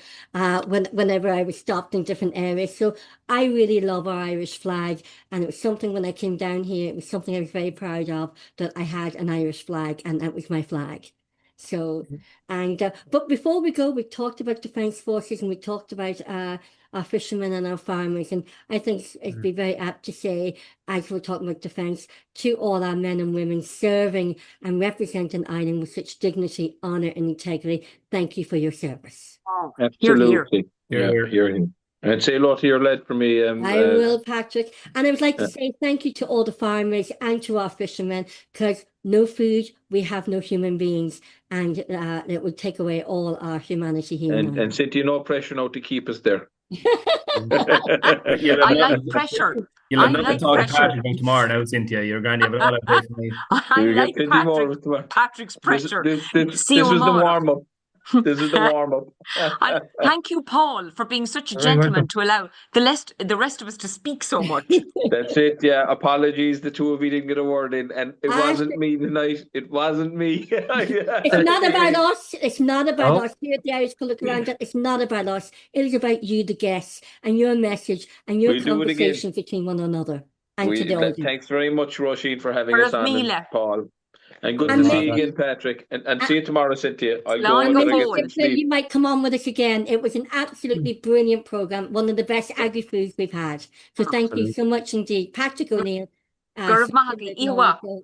whenever I was stopped in different areas. So I really love our Irish flag, and it was something when I came down here, it was something I was very proud of, that I had an Irish flag, and that was my flag. So, but before we go, we talked about Defence Forces, and we talked about our fishermen and our farmers, and I think it'd be very apt to say, as we're talking about defence, to all our men and women serving and representing Ireland with such dignity, honour and integrity, thank you for your service. Absolutely. Here. And say a lot to your lad for me. I will, Patrick. And I would like to say thank you to all the farmers and to our fishermen, because no food, we have no human beings, and it would take away all our humanity here. And Cynthia, no pressure now to keep us there. I like pressure. You'll have nothing to talk to Patrick tomorrow now, Cynthia. You're going to have all that place for me. I like Patrick's pressure. This is the warm-up. This is the warm-up. Thank you, Paul, for being such a gentleman to allow the rest of us to speak so much. That's it, yeah. Apologies, the two of you didn't get a word in, and it wasn't me tonight. It wasn't me. It's not about us. It's not about us here at the Irish Political Roundup. It's not about us. It is about you, the guests, and your message and your conversations between one another. And to the audience. Thanks very much, Roisin, for having us on, Paul. And good to see you again, Patrick. And see you tomorrow, Cynthia. You might come on with us again. It was an absolutely brilliant programme. One of the best agri-foods we've had. So thank you so much indeed. Patrick O'Neill, Gaurav Mahagi, Iwa.